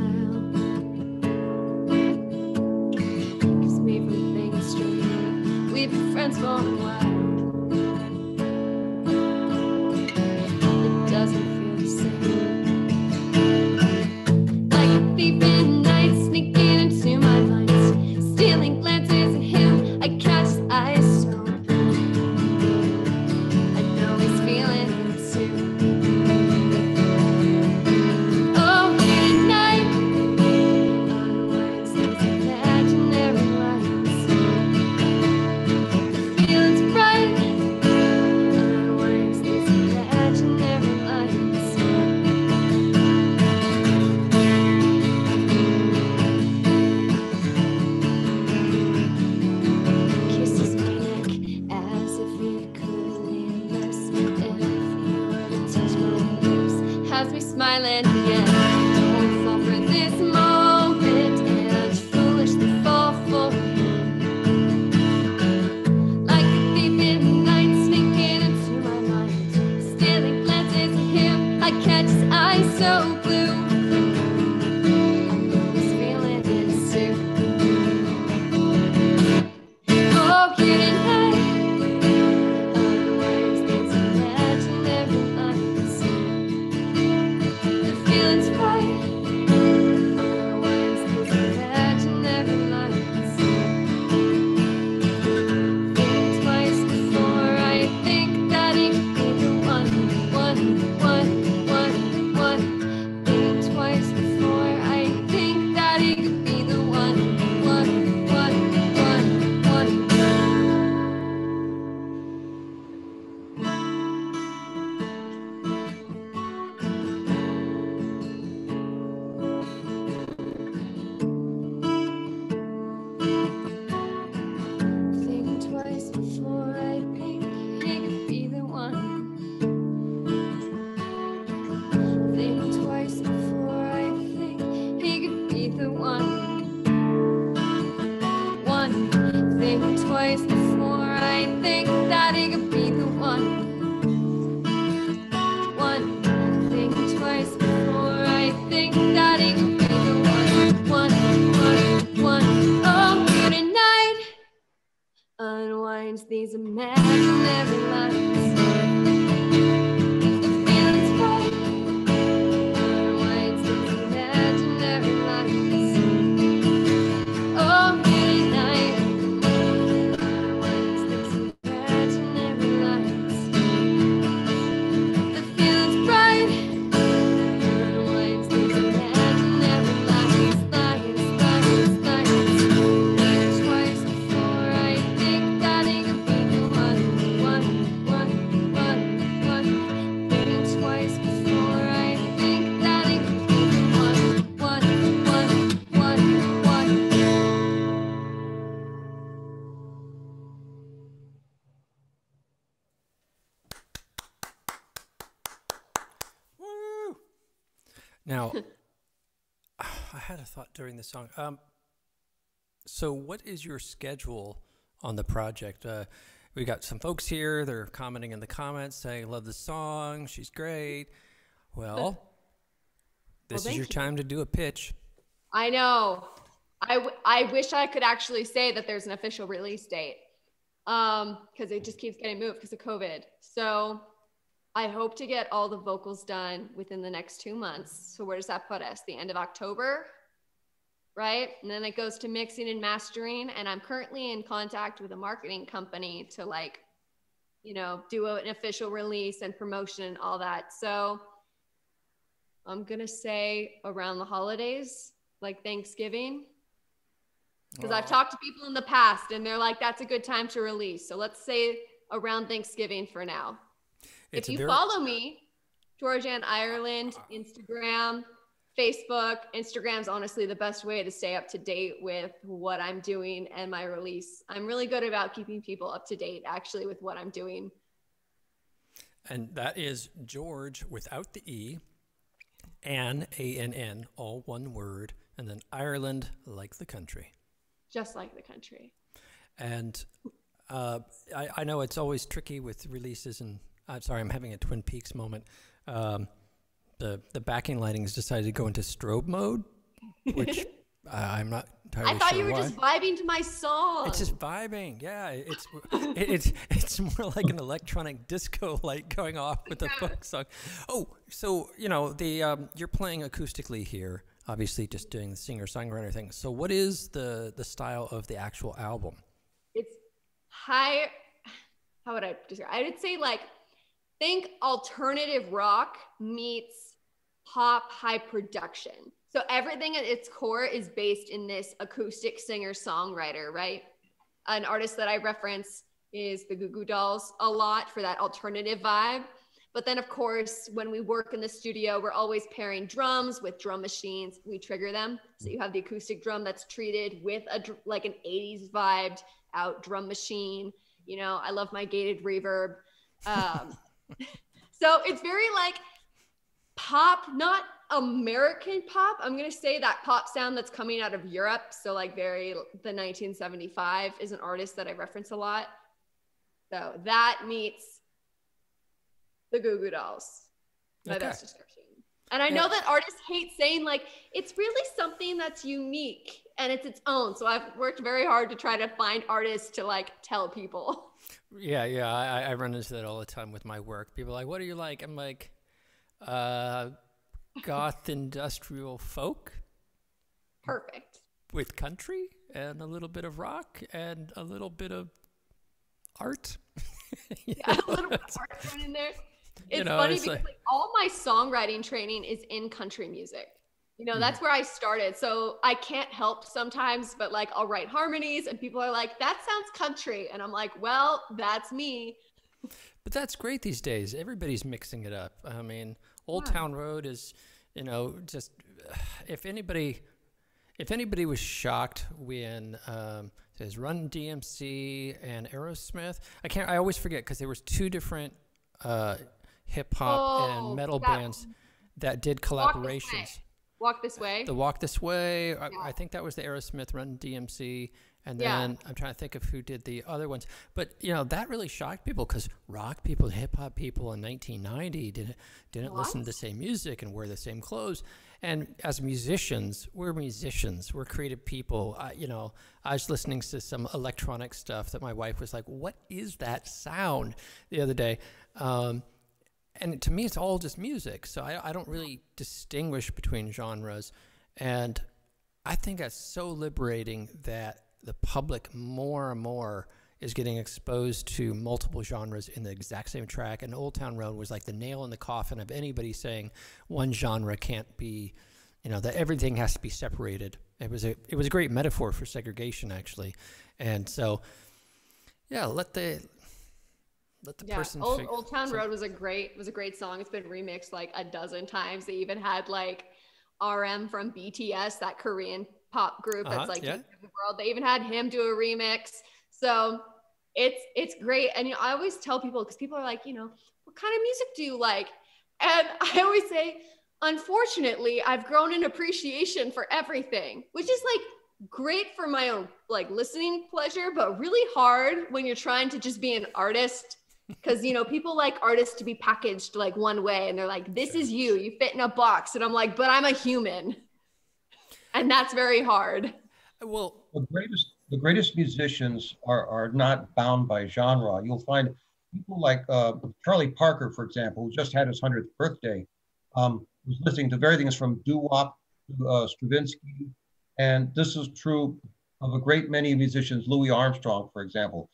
keeps me from thinking straight. We've been friends for a while. It doesn't feel the same. Like a thief in the night, sneaking into my mind, stealing glances at him. I catch his eyes so I know he's feeling it too. Smiling again. Don't fall for this moment, and foolishly fall for him. Like a thief in the night, sneaking into my mind, stealing glances at him. I catch his eyes so blue. I know he's feeling it too. Oh, here tonight, otherwise these imaginary lines. The feeling's imaginary lines. The feeling's bright, unwinds these imaginary lines. Oh, midnight, unwinds these imaginary lines. The feeling's bright, unwinds these imaginary lines. Lines, lines, lines. Think twice before I think that it could be the one. Think twice before I think that it could be the one. Woo! Now, I had a thought during the song. So what is your schedule on the project? We got some folks here. They're commenting in the comments saying, love the song. She's great. Well, this is thank your you. time to do a pitch. I know. I wish I could actually say that there's an official release date, because it just keeps getting moved because of COVID. So I hope to get all the vocals done within the next 2 months. So where does that put us? The end of October, right? And then it goes to mixing and mastering. And I'm currently in contact with a marketing company to do an official release and promotion and all that. So I'm going to say around the holidays, like Thanksgiving. Because I've talked to people in the past and they're like, that's a good time to release. So let's say around Thanksgiving for now. It's If you follow me, Georgann Ireland, Instagram, Facebook. Instagram's honestly the best way to stay up to date with what I'm doing and my release. I'm really good about keeping people up to date actually with what I'm doing. And that is George without the E, Ann, A-N-N, all one word, and then Ireland like the country. Just like the country. And I know it's always tricky with releases, and I'm sorry, I'm having a Twin Peaks moment. The backing lighting has decided to go into strobe mode, which I'm not entirely I thought sure you were why. just vibing to my song. It's just vibing, yeah. It's more like an electronic disco light going off with the folk song. Oh, so you're playing acoustically here, obviously just doing the singer-songwriter thing. So what is the style of the actual album? It's high. How would I describe? I would say think alternative rock meets pop high production. So everything at its core is based in this acoustic singer-songwriter, right? An artist that I reference is the Goo Goo Dolls a lot for that alternative vibe. But then, of course, when we work in the studio, we're always pairing drums with drum machines. We trigger them. So you have the acoustic drum that's treated with an 80s vibed out drum machine. I love my gated reverb. So it's very pop, not American pop. I'm going to say that pop sound that's coming out of Europe. So very the 1975 is an artist that I reference a lot. So that meets the Goo Goo Dolls, my best description. And I know that artists hate saying it's really something that's unique and it's its own. So I've worked very hard to try to find artists to tell people. Yeah, I run into that all the time with my work. People are like, what are you like? I'm like, goth industrial folk. Perfect. With country and a little bit of rock and a little bit of art. A little bit of art thrown in there. It's funny because all my songwriting training is in country music. That's where I started. So I can't help sometimes, but I'll write harmonies and people are like, that sounds country. And I'm like, well, that's me. But that's great these days. Everybody's mixing it up. I mean, Old Town Road is, just if anybody was shocked when there's Run DMC and Aerosmith, I always forget because there was two different hip hop and metal bands that did collaborations. Walk This Way. The Walk This Way. I think that was the Aerosmith Run DMC, And Yeah. then I'm trying to think of who did the other ones. But, you know, that really shocked people because rock people, hip hop people in 1990 didn't listen to the same music and wear the same clothes. And as musicians, we're creative people. You know, I was listening to some electronic stuff that my wife was like, what is that sound the other day? And to me, it's all just music. So I don't really distinguish between genres. And I think that's so liberating that the public more and more is getting exposed to multiple genres in the exact same track. And Old Town Road was like the nail in the coffin of anybody saying one genre can't be, you know, that everything has to be separated. It was a great metaphor for segregation, actually. And so, yeah, let the person. Old Town Road was a great song. It's been remixed like a dozen times. They even had like RM from BTS, that Korean pop group that's like yeah. the world. They even had him do a remix. So it's great. And you know, I always tell people, because people are like, you know, what kind of music do you like? And I always say, unfortunately, I've grown an appreciation for everything, which is like great for my own like listening pleasure, but really hard when you're trying to just be an artist. Because, you know, people like artists to be packaged like one way and they're like, this is you fit in a box. And I'm like, but I'm a human. And that's very hard. Well, The greatest musicians are not bound by genre. You'll find people like Charlie Parker, for example, who just had his 100th birthday, was listening to very things from doo-wop to Stravinsky. And this is true of a great many musicians, Louis Armstrong, for example.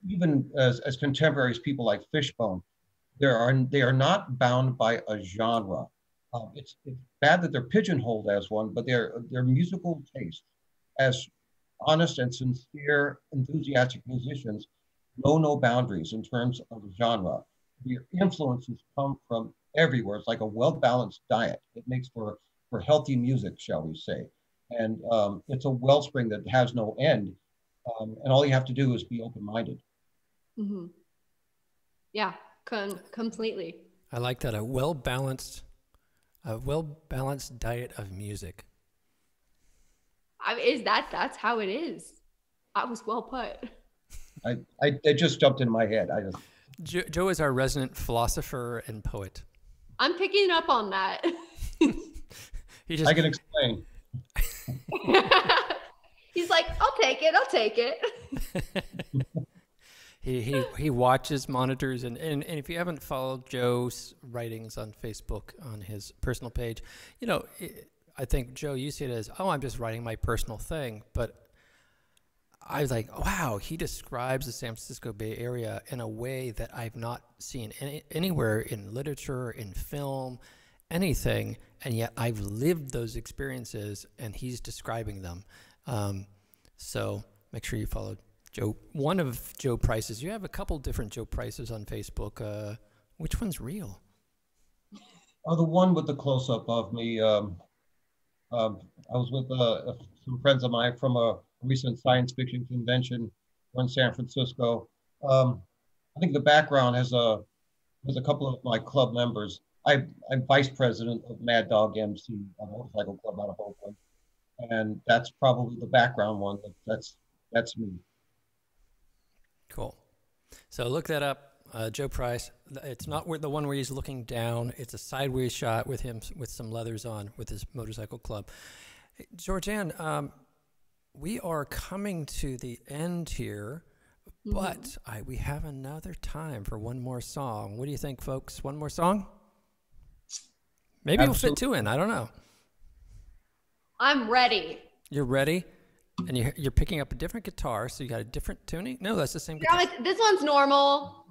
Even as contemporaries, people like Fishbone, they are not bound by a genre. It's bad that they're pigeonholed as one, but their musical taste, as honest and sincere, enthusiastic musicians, know no boundaries in terms of genre. Their influences come from everywhere. It's like a well-balanced diet. It makes for healthy music, shall we say. And it's a wellspring that has no end. And all you have to do is be open-minded. Mm-hmm. Yeah, completely. I like that. A well-balanced diet of music. That's how it is. I was well put. It just jumped in my head. Joe is our resident philosopher and poet. I'm picking up on that. I can explain. He's like, I'll take it. He watches, monitors, and if you haven't followed Joe's writings on Facebook on his personal page, you know, I think, Joe, you see it as, oh, I'm just writing my personal thing. But I was like, wow, he describes the San Francisco Bay Area in a way that I've not seen anywhere in literature, in film, anything. And yet I've lived those experiences and he's describing them. So make sure you follow Joe. One of Joe Price's. You have a couple different Joe Prices on Facebook. Which one's real? Oh, the one with the close-up of me. I was with some friends of mine from a recent science fiction convention in San Francisco. I think the background has a couple of my club members. I'm vice president of Mad Dog MC, a motorcycle club out of Oakland, and that's probably the background one. That's me. Cool. So look that up. Joe Price. It's not the one where he's looking down. It's a sideways shot with him with some leathers on with his motorcycle club. Hey, Georgann, we are coming to the end here, but we have another time for one more song. What do you think, folks? One more song? Maybe we'll fit two in. I don't know. I'm ready. You're ready? And you're picking up a different guitar, so you got a different tuning? No, that's the same guitar. Yeah, this one's normal.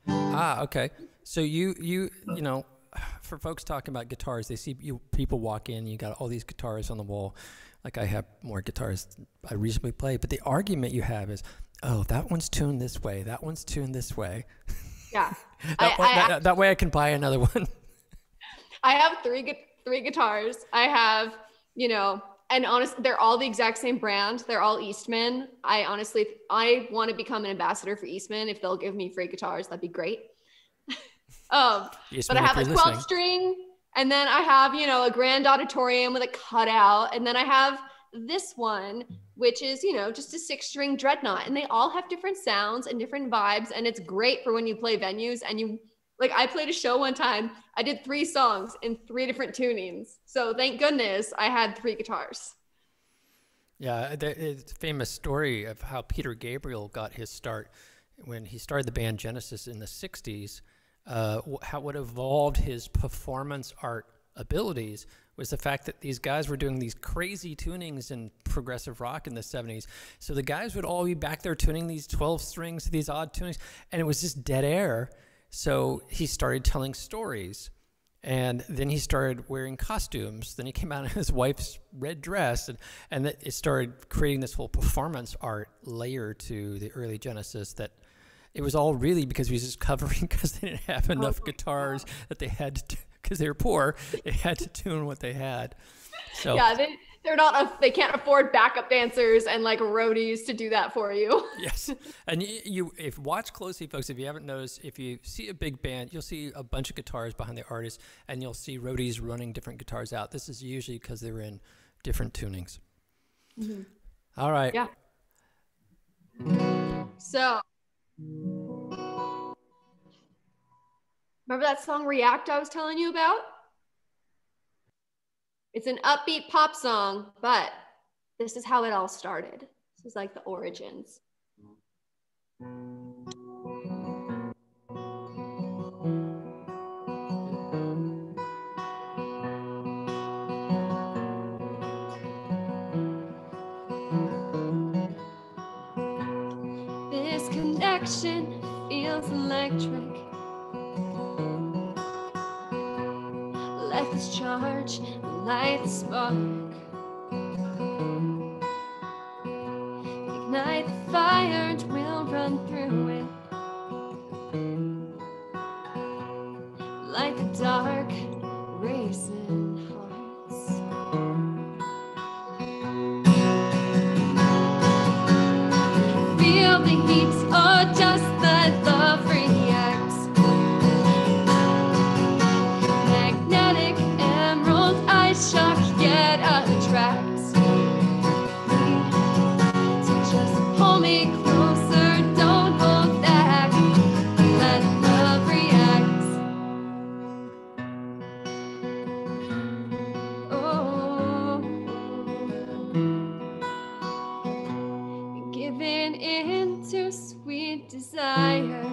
Ah, okay. So you know, for folks talking about guitars, they see people walk in, you got all these guitars on the wall. Like I have more guitars I reasonably play, but the argument you have is, oh, that one's tuned this way, that one's tuned this way. Yeah. that way I can buy another one. I have three guitars. I have, you know, and honestly, they're all the exact same brand. They're all Eastman. I want to become an ambassador for Eastman. If they'll give me free guitars, that'd be great. But I have a 12 string, and then I have, you know, a grand auditorium with a cutout, and then I have this one, which is, you know, just a 6-string dreadnought. And they all have different sounds and different vibes. And it's great for when you play venues and you, like, I played a show one time. I did 3 songs in 3 different tunings. So thank goodness I had 3 guitars. Yeah, it's a famous story of how Peter Gabriel got his start when he started the band Genesis in the 60s. How what evolved his performance art abilities was the fact that these guys were doing these crazy tunings in progressive rock in the 70s. So the guys would all be back there tuning these 12 strings, these odd tunings, and it was just dead air. So he started telling stories. And then he started wearing costumes. Then he came out in his wife's red dress, and it started creating this whole performance art layer to the early Genesis. That it was all really because he was just covering because they didn't have enough guitars that they had to, because they were poor. They had to tune what they had. So yeah, they're not. They can't afford backup dancers and like roadies to do that for you. Yes, and you if watch closely, folks. If you haven't noticed, if you see a big band, you'll see a bunch of guitars behind the artist, and you'll see roadies running different guitars out. This is usually because they were in different tunings. Mm-hmm. All right. Yeah. So, remember that song "React" I was telling you about? It's an upbeat pop song, but this is how it all started. This is like the origins. This connection feels electric. Let this charge light the spark. Ignite the fire and we'll run through it. Like the dark, racing hearts. Feel the heat or just let love react. Magnetic emerald eyes shock yet attract. So just pull me closer, don't hold back. Let love react. Oh, giving in to sweet desire.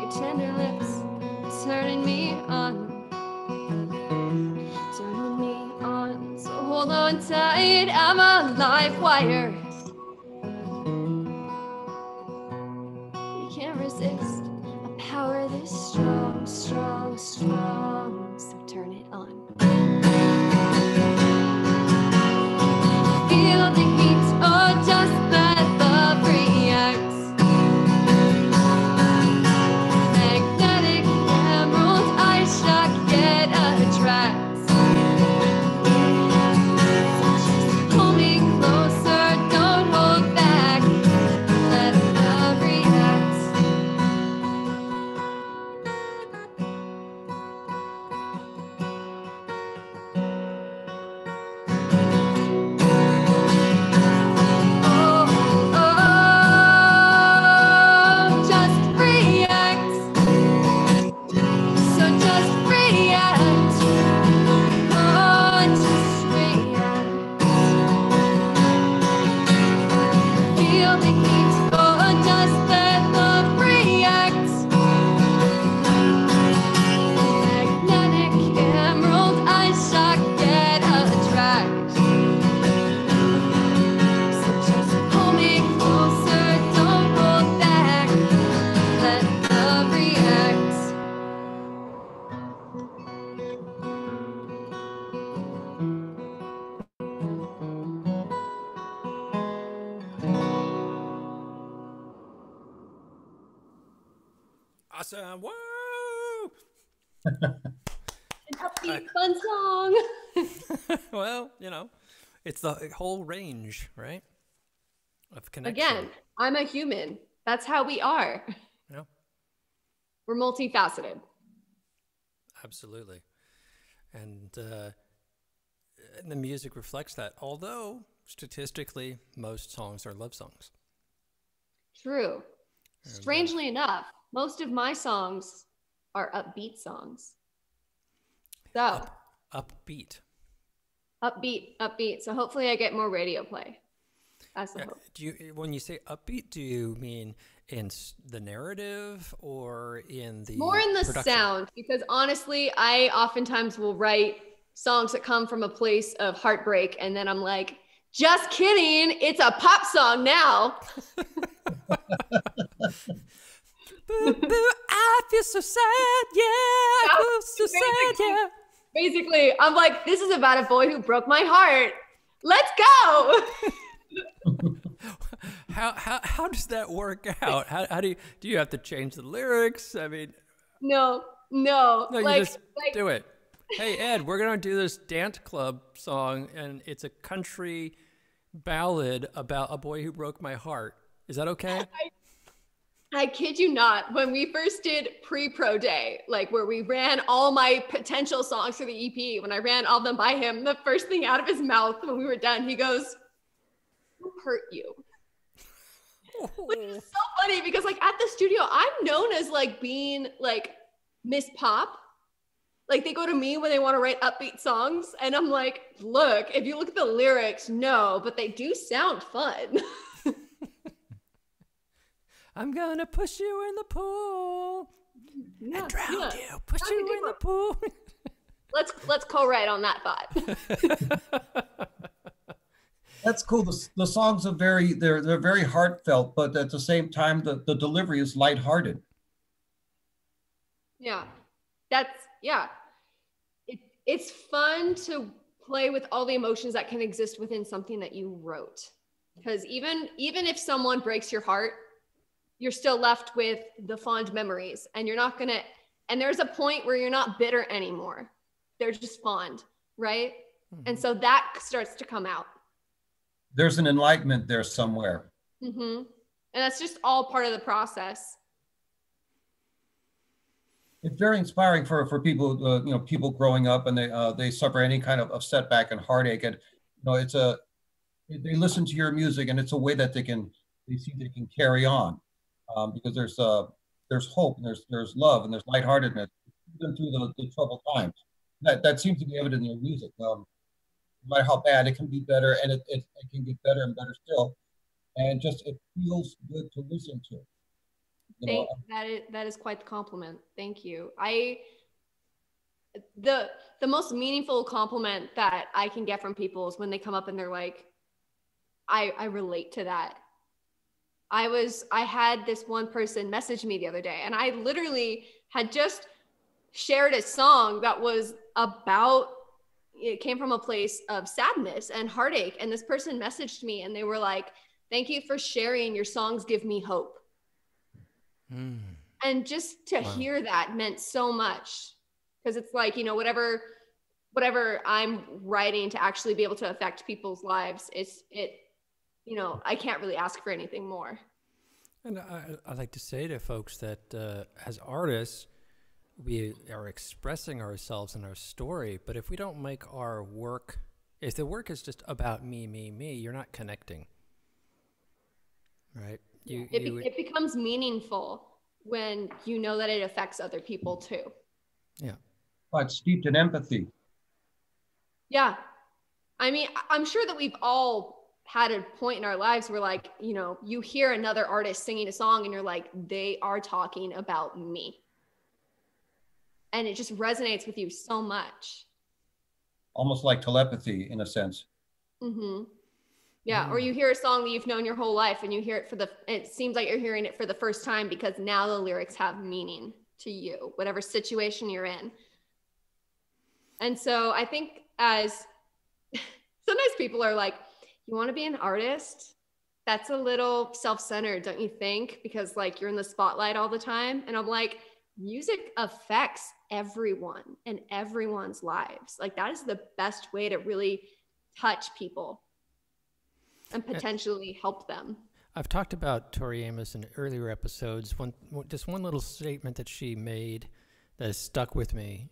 Your tender lips turning me on, turning me on. So hold on tight, I'm a live wire. You can't resist a power this strong, strong, strong. So turn it on. Feel the heat or just let love react. Magnetic emerald eyes shock yet attract. Just pull me closer, don't hold back. Let love react. Oh, oh, just react. So just react. Oh, just react. Feel the heat, oh, just let love react. Magnetic emerald eyes shock yet attract. So just pull me closer, don't hold back. Let love react. Awesome. Woo! An upbeat, fun song. Well, you know, it's the whole range, right? Of connection. Again, I'm a human. That's how we are. Yeah, We're multifaceted. absolutely. And the music reflects that. Although statistically, most songs are love songs. True. Strangely enough, most of my songs are upbeat songs. So Upbeat. upbeat. So hopefully I get more radio play. That's the hope. Do you, when you say upbeat, do you mean in the narrative or in the More in the production? sound, because honestly, I oftentimes will write songs that come from a place of heartbreak, and then I'm like, just kidding, it's a pop song now. Boo, boo, I feel so sad, yeah, I feel so sad, yeah. Basically, I'm like, this is about a boy who broke my heart. Let's go. How does that work out? How do you have to change the lyrics? I mean, No, no, you like, just do it. Hey Ed, we're gonna do this dance club song, and it's a country ballad about a boy who broke my heart. Is that okay? I kid you not, when we first did pre-pro day, like where we ran all my potential songs for the EP, when I ran all of them by him, the first thing out of his mouth when we were done, he goes, "Who hurt you?" Which is so funny because like at the studio, I'm known as like being like Miss Pop. Like they go to me when they want to write upbeat songs, and I'm like, look, if you look at the lyrics, no, but they do sound fun. I'm gonna push you in the pool and drown you. Push you in the pool. Let's co-write on that thought. That's cool. The songs are they're very heartfelt, but at the same time, the delivery is lighthearted. Yeah, it's fun to play with all the emotions that can exist within something that you wrote. Because even if someone breaks your heart, you're still left with the fond memories, and and there's a point where you're not bitter anymore. They're just fond, right? Mm-hmm. And so that starts to come out. There's an enlightenment there somewhere. Mm-hmm. And that's just all part of the process. It's very inspiring for people, people growing up and they suffer any kind of setback and heartache, and they listen to your music, and it's a way that they see they can carry on, because there's hope, and there's love, and there's lightheartedness even through the troubled times. That seems to be evident in your music. No matter how bad, it can be better, and it can get better and better still, and just it feels good to listen to. That is quite the compliment. Thank you. The most meaningful compliment that I can get from people is when they come up and they're like, I relate to that. I had this one person message me the other day, and I literally had just shared a song that was about, it came from a place of sadness and heartache. And this person messaged me and they were like, "Thank you for sharing. Your songs give me hope." Mm. And just to hear that meant so much, because it's like, whatever I'm writing to actually be able to affect people's lives, I can't really ask for anything more. And I like to say to folks that as artists, we are expressing ourselves in our story, but if we don't make our work, if the work is just about me, you're not connecting, right? It becomes meaningful when you know that it affects other people too. Yeah. But steeped in empathy. Yeah. I mean, I'm sure that we've all had a point in our lives where, like, you hear another artist singing a song and you're like, they are talking about me. And it just resonates with you so much. Almost like telepathy in a sense. Mm-hmm. Yeah, or you hear a song that you've known your whole life and you hear it it seems like you're hearing it for the first time because now the lyrics have meaning to you, whatever situation you're in. And so I think sometimes people are like, you want to be an artist? That's a little self-centered, don't you think? Because like you're in the spotlight all the time. And I'm like, music affects everyone and everyone's lives. Like that is the best way to really touch people and potentially help them. I've talked about Tori Amos in earlier episodes. Just one little statement that she made that has stuck with me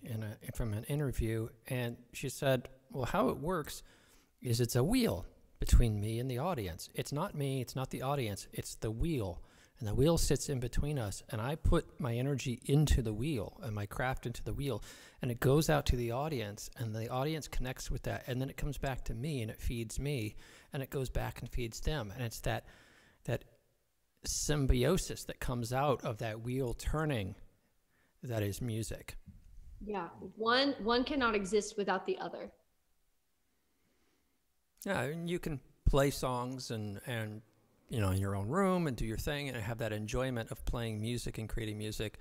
from an interview. And she said, Well, how it works is it's a wheel between me and the audience. It's not me, it's not the audience, it's the wheel. And the wheel sits in between us, and I put my energy into the wheel and my craft into the wheel, and it goes out to the audience, and the audience connects with that, and then it comes back to me, and it feeds me, and it goes back and feeds them. And it's that symbiosis that comes out of that wheel turning that is music. Yeah, one cannot exist without the other. Yeah, and you can play songs and you know, in your own room and do your thing and have that enjoyment of playing music and creating music.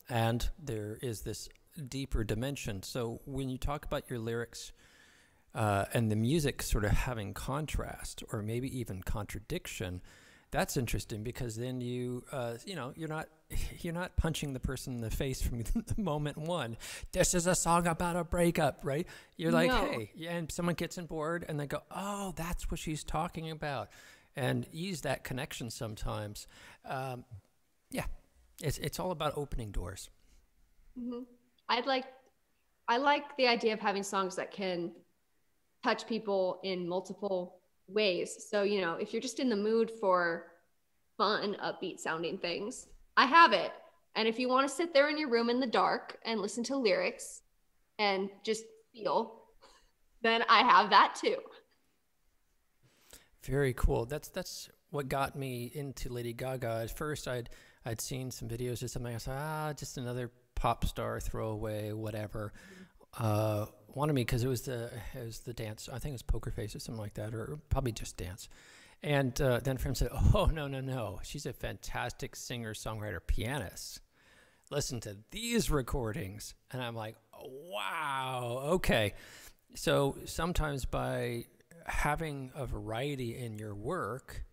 And there is this deeper dimension. So when you talk about your lyrics and the music sort of having contrast or maybe even contradiction, that's interesting, because then you know, you're not punching the person in the face from the moment one. This is a song about a breakup, right? You're like, No. hey, yeah, and someone gets on board and they go, oh, that's what she's talking about, and use that connection sometimes. Yeah, it's all about opening doors. Mm-hmm. I like the idea of having songs that can touch people in multiple ways. So, you know, if you're just in the mood for fun, upbeat sounding things, I have it. And if you want to sit there in your room in the dark and listen to lyrics and just feel, then I have that too. Very cool. That's what got me into Lady Gaga. At first, I'd seen some videos or something. I said, just another pop star throwaway, whatever. Wanted me because it was the dance. I think it was Poker Face or something like that, or probably just dance. And then friends said, "Oh no, she's a fantastic singer, songwriter, pianist. Listen to these recordings." And I'm like, oh, "Wow, okay." So sometimes by having a variety in your work,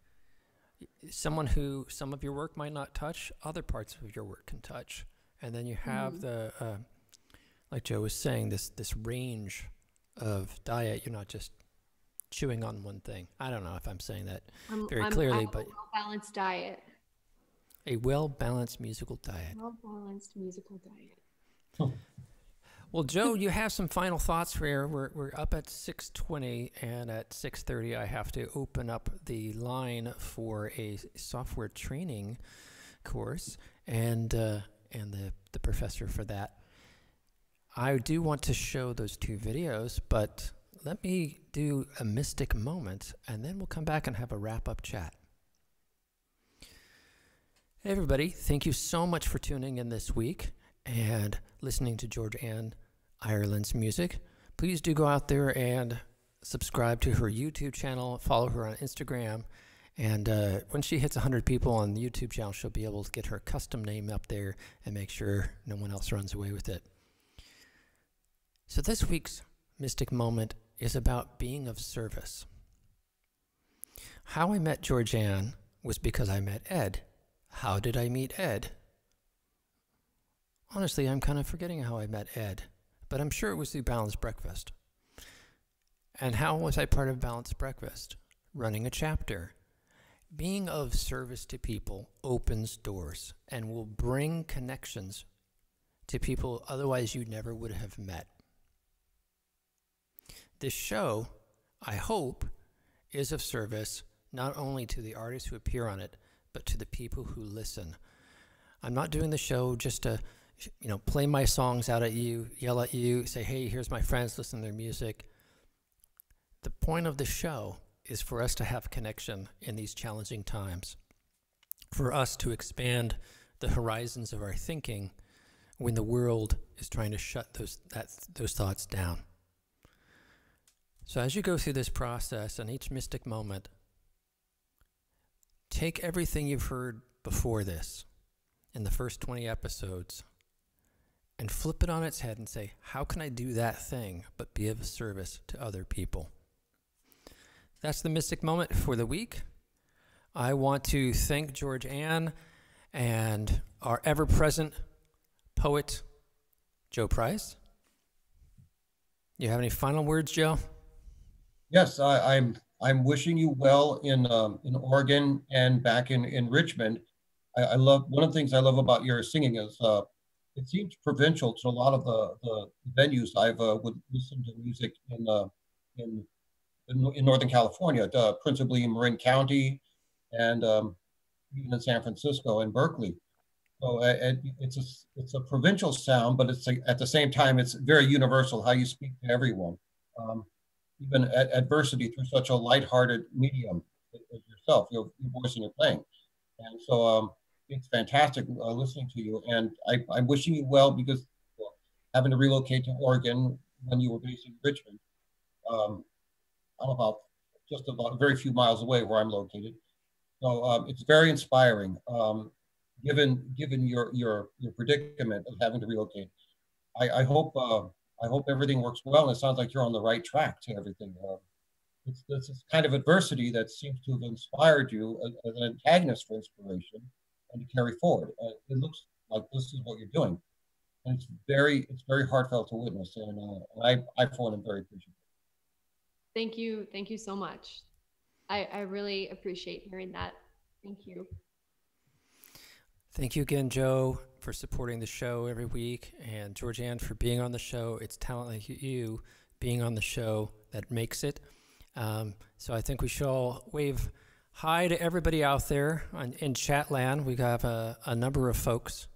some of your work might not touch, other parts of your work can touch, and then you have the like Joe was saying, this range of diet. You're not just chewing on one thing. I don't know if I'm saying that very clearly, but a well-balanced diet. A well-balanced musical diet. Well-balanced musical diet. Well, Joe, you have some final thoughts here. We're up at 6:20, and at 6:30, I have to open up the line for a software training course, and the professor for that. I do want to show those two videos, but let me do a mystic moment, and then we'll come back and have a wrap-up chat. Hey everybody, thank you so much for tuning in this week and listening to Georgann Ireland's music. Please do go out there and subscribe to her YouTube channel, follow her on Instagram, and when she hits 100 people on the YouTube channel, she'll be able to get her custom name up there and make sure no one else runs away with it. So this week's mystic moment is about being of service. How I met Georgann was because I met Ed. How did I meet Ed? Honestly, I'm kind of forgetting how I met Ed, but I'm sure it was through Balanced Breakfast. And how was I part of Balanced Breakfast? Running a chapter. Being of service to people opens doors and will bring connections to people otherwise you never would have met. This show, I hope, is of service not only to the artists who appear on it, but to the people who listen. I'm not doing the show just to, play my songs out at you, yell at you, say, hey, here's my friends, listen to their music. The point of the show is for us to have connection in these challenging times, for us to expand the horizons of our thinking when the world is trying to shut those thoughts down. So as you go through this process and each mystic moment, take everything you've heard before this in the first 20 episodes and flip it on its head and say, how can I do that thing but be of service to other people? That's the mystic moment for the week. I want to thank Georgann and our ever-present poet, Joe Price. You have any final words, Joe? Yes, I'm wishing you well in Oregon and back in Richmond. I love, one of the things I love about your singing is it seems provincial to a lot of the venues. I've would listen to music in Northern California, principally in Marin County, and even in San Francisco and Berkeley. So it's a provincial sound, but at the same time it's very universal how you speak to everyone, even adversity through such a lighthearted medium as yourself, your voice and your playing. And so it's fantastic listening to you, and I'm wishing you well, because having to relocate to Oregon when you were based in Richmond, I'm about very few miles away where I'm located. So it's very inspiring, given your predicament of having to relocate. I hope everything works well, and it sounds like you're on the right track to everything. It's this kind of adversity that seems to have inspired you as an antagonist for inspiration and to carry forward. It looks like this is what you're doing, and it's very heartfelt to witness, and I for one am very appreciative. Thank you so much. I really appreciate hearing that. Thank you. Thank you again, Joe, for supporting the show every week, and Georgann for being on the show. It's talent like you being on the show that makes it. So I think we should all wave hi to everybody out there in chat land. We have a number of folks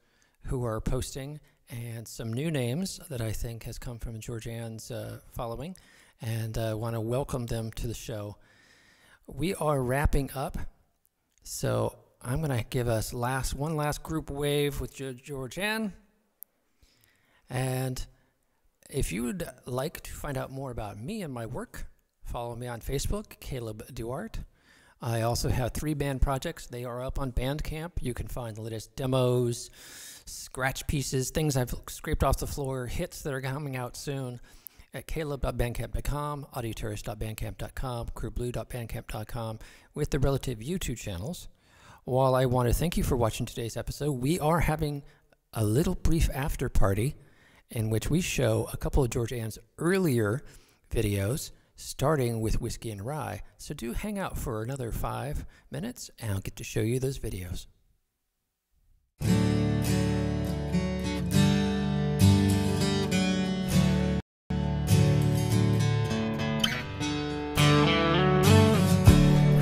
who are posting, and some new names that I think has come from Georgann's following, and I want to welcome them to the show. We are wrapping up, so I'm going to give us one last group wave with Georgann. And if you would like to find out more about me and my work, follow me on Facebook, Caleb Duarte. I also have 3 band projects. They are up on Bandcamp. You can find the latest demos, scratch pieces, things I've scraped off the floor, hits that are coming out soon at kalib.bandcamp.com, audioterrorist.bandcamp.com, crewblue.bandcamp.com, with the relative YouTube channels. While I want to thank you for watching today's episode, we are having a little brief after party in which we show a couple of Georgann's earlier videos, starting with Whiskey and Rye. So do hang out for another 5 minutes, and I'll get to show you those videos.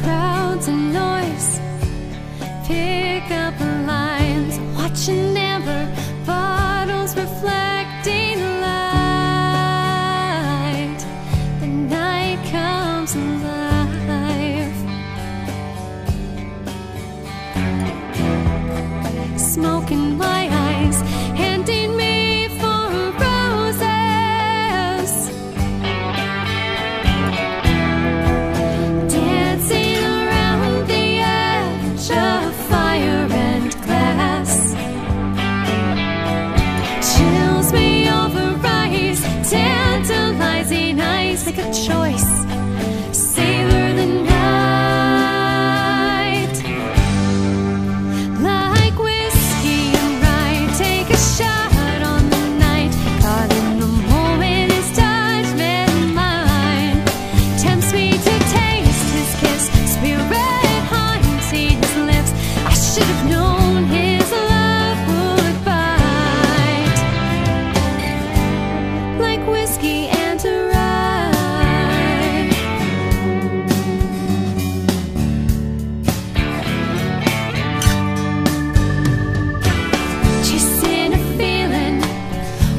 Crowds and noise, pick up lines, watching amber bottles reflecting light. The night comes alive. Smoke in my eyes, handing me 4 roses. Dancing around the edge of fire and glass. Chills me over ice, tantalizing eyes, make a choice. Savor the night. Like whiskey and rye, take a shot on the night. Caught in the moment, his touch met mine. Tempts me to taste his kiss, spirit haunting his lips. I should have known his love would bite. Like whiskey and rye. Chasing a feeling,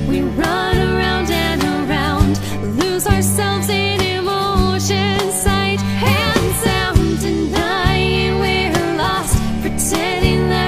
we run around and around, lose ourselves in emotion, sight and sound, denying we're lost, pretending that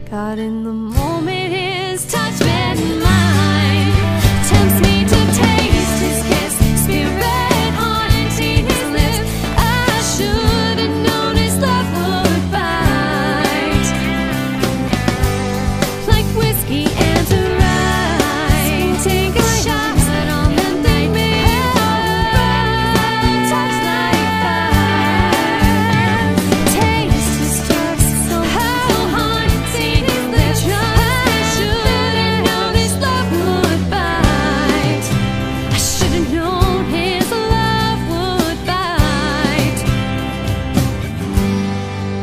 Caught in the moment, his touch met mine. Tempts me to taste his kiss, spirit haunting his lips. I should have known his love would bite like whiskey and rye. Take a shot on them, they may alright. Touch like fire. Taste his touch, so how haunting his lips. I should have known his love would bite. I should have known his love would bite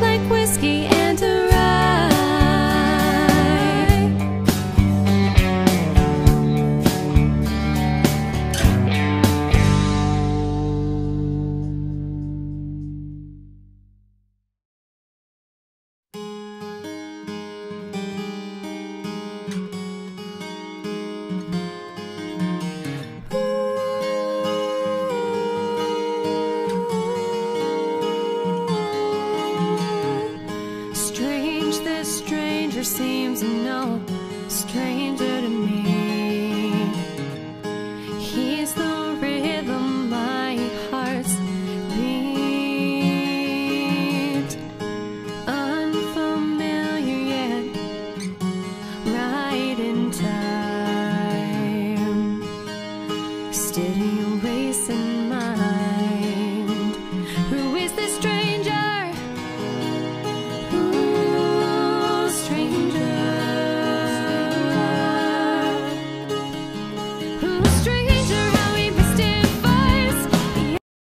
like whiskey and rye. Strange, this stranger seems no stranger to me. He's the rhythm my heart's beat. Unfamiliar yet right in time. Steady racing mind. Who is this stranger? Ooh, stranger. Ooh, stranger, how he mystifies,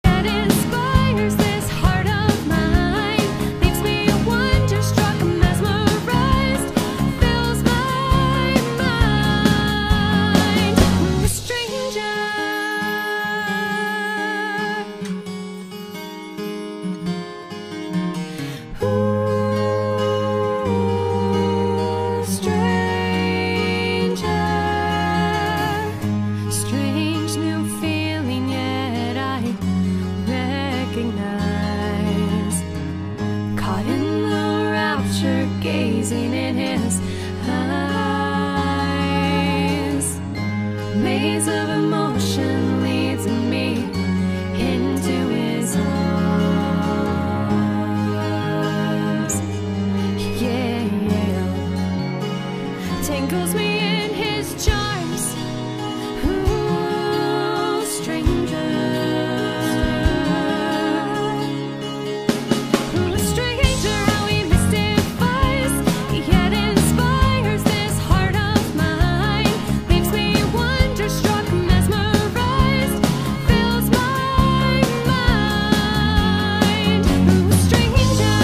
yet inspires this heart of mine. Leaves me wonder-struck, mesmerized, fills my mind. Ooh, stranger. Ooh, stranger. Strange new feeling, yet I recognize. Caught in the rapture, gazing in his eyes. Maze of emotion leads me into his arms. Yeah, yeah. Tangles me in his charms. Ooh, stranger. Ooh, stranger, how he mystifies, yet inspires this heart of mine. Leaves me wonder-struck, mesmerized, fills my mind. Ooh, stranger.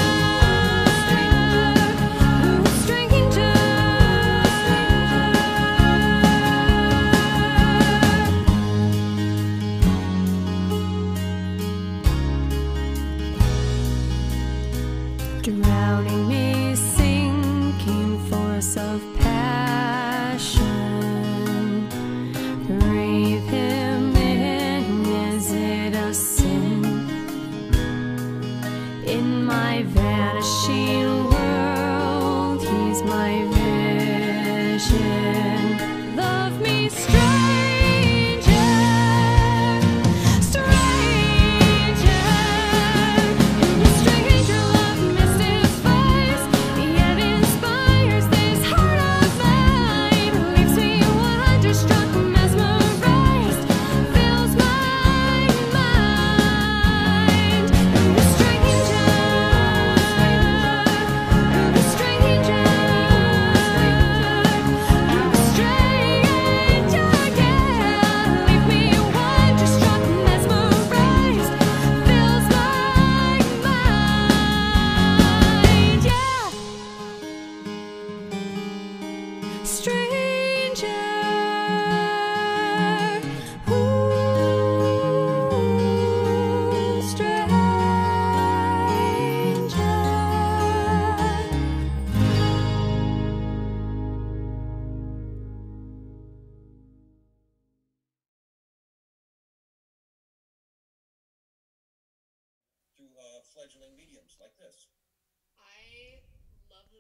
Ooh, stranger. Drowning me, sinking force of passion. Breathe him in, is it a sin? In my vanishing world, he's my vision. Love me, stranger. Stranger. Stranger, love mystifies, yet inspires this heart of mine. Leaves me wonder-struck, mesmerized, fills my mind. Stranger. Stranger. fledgling mediums like this. I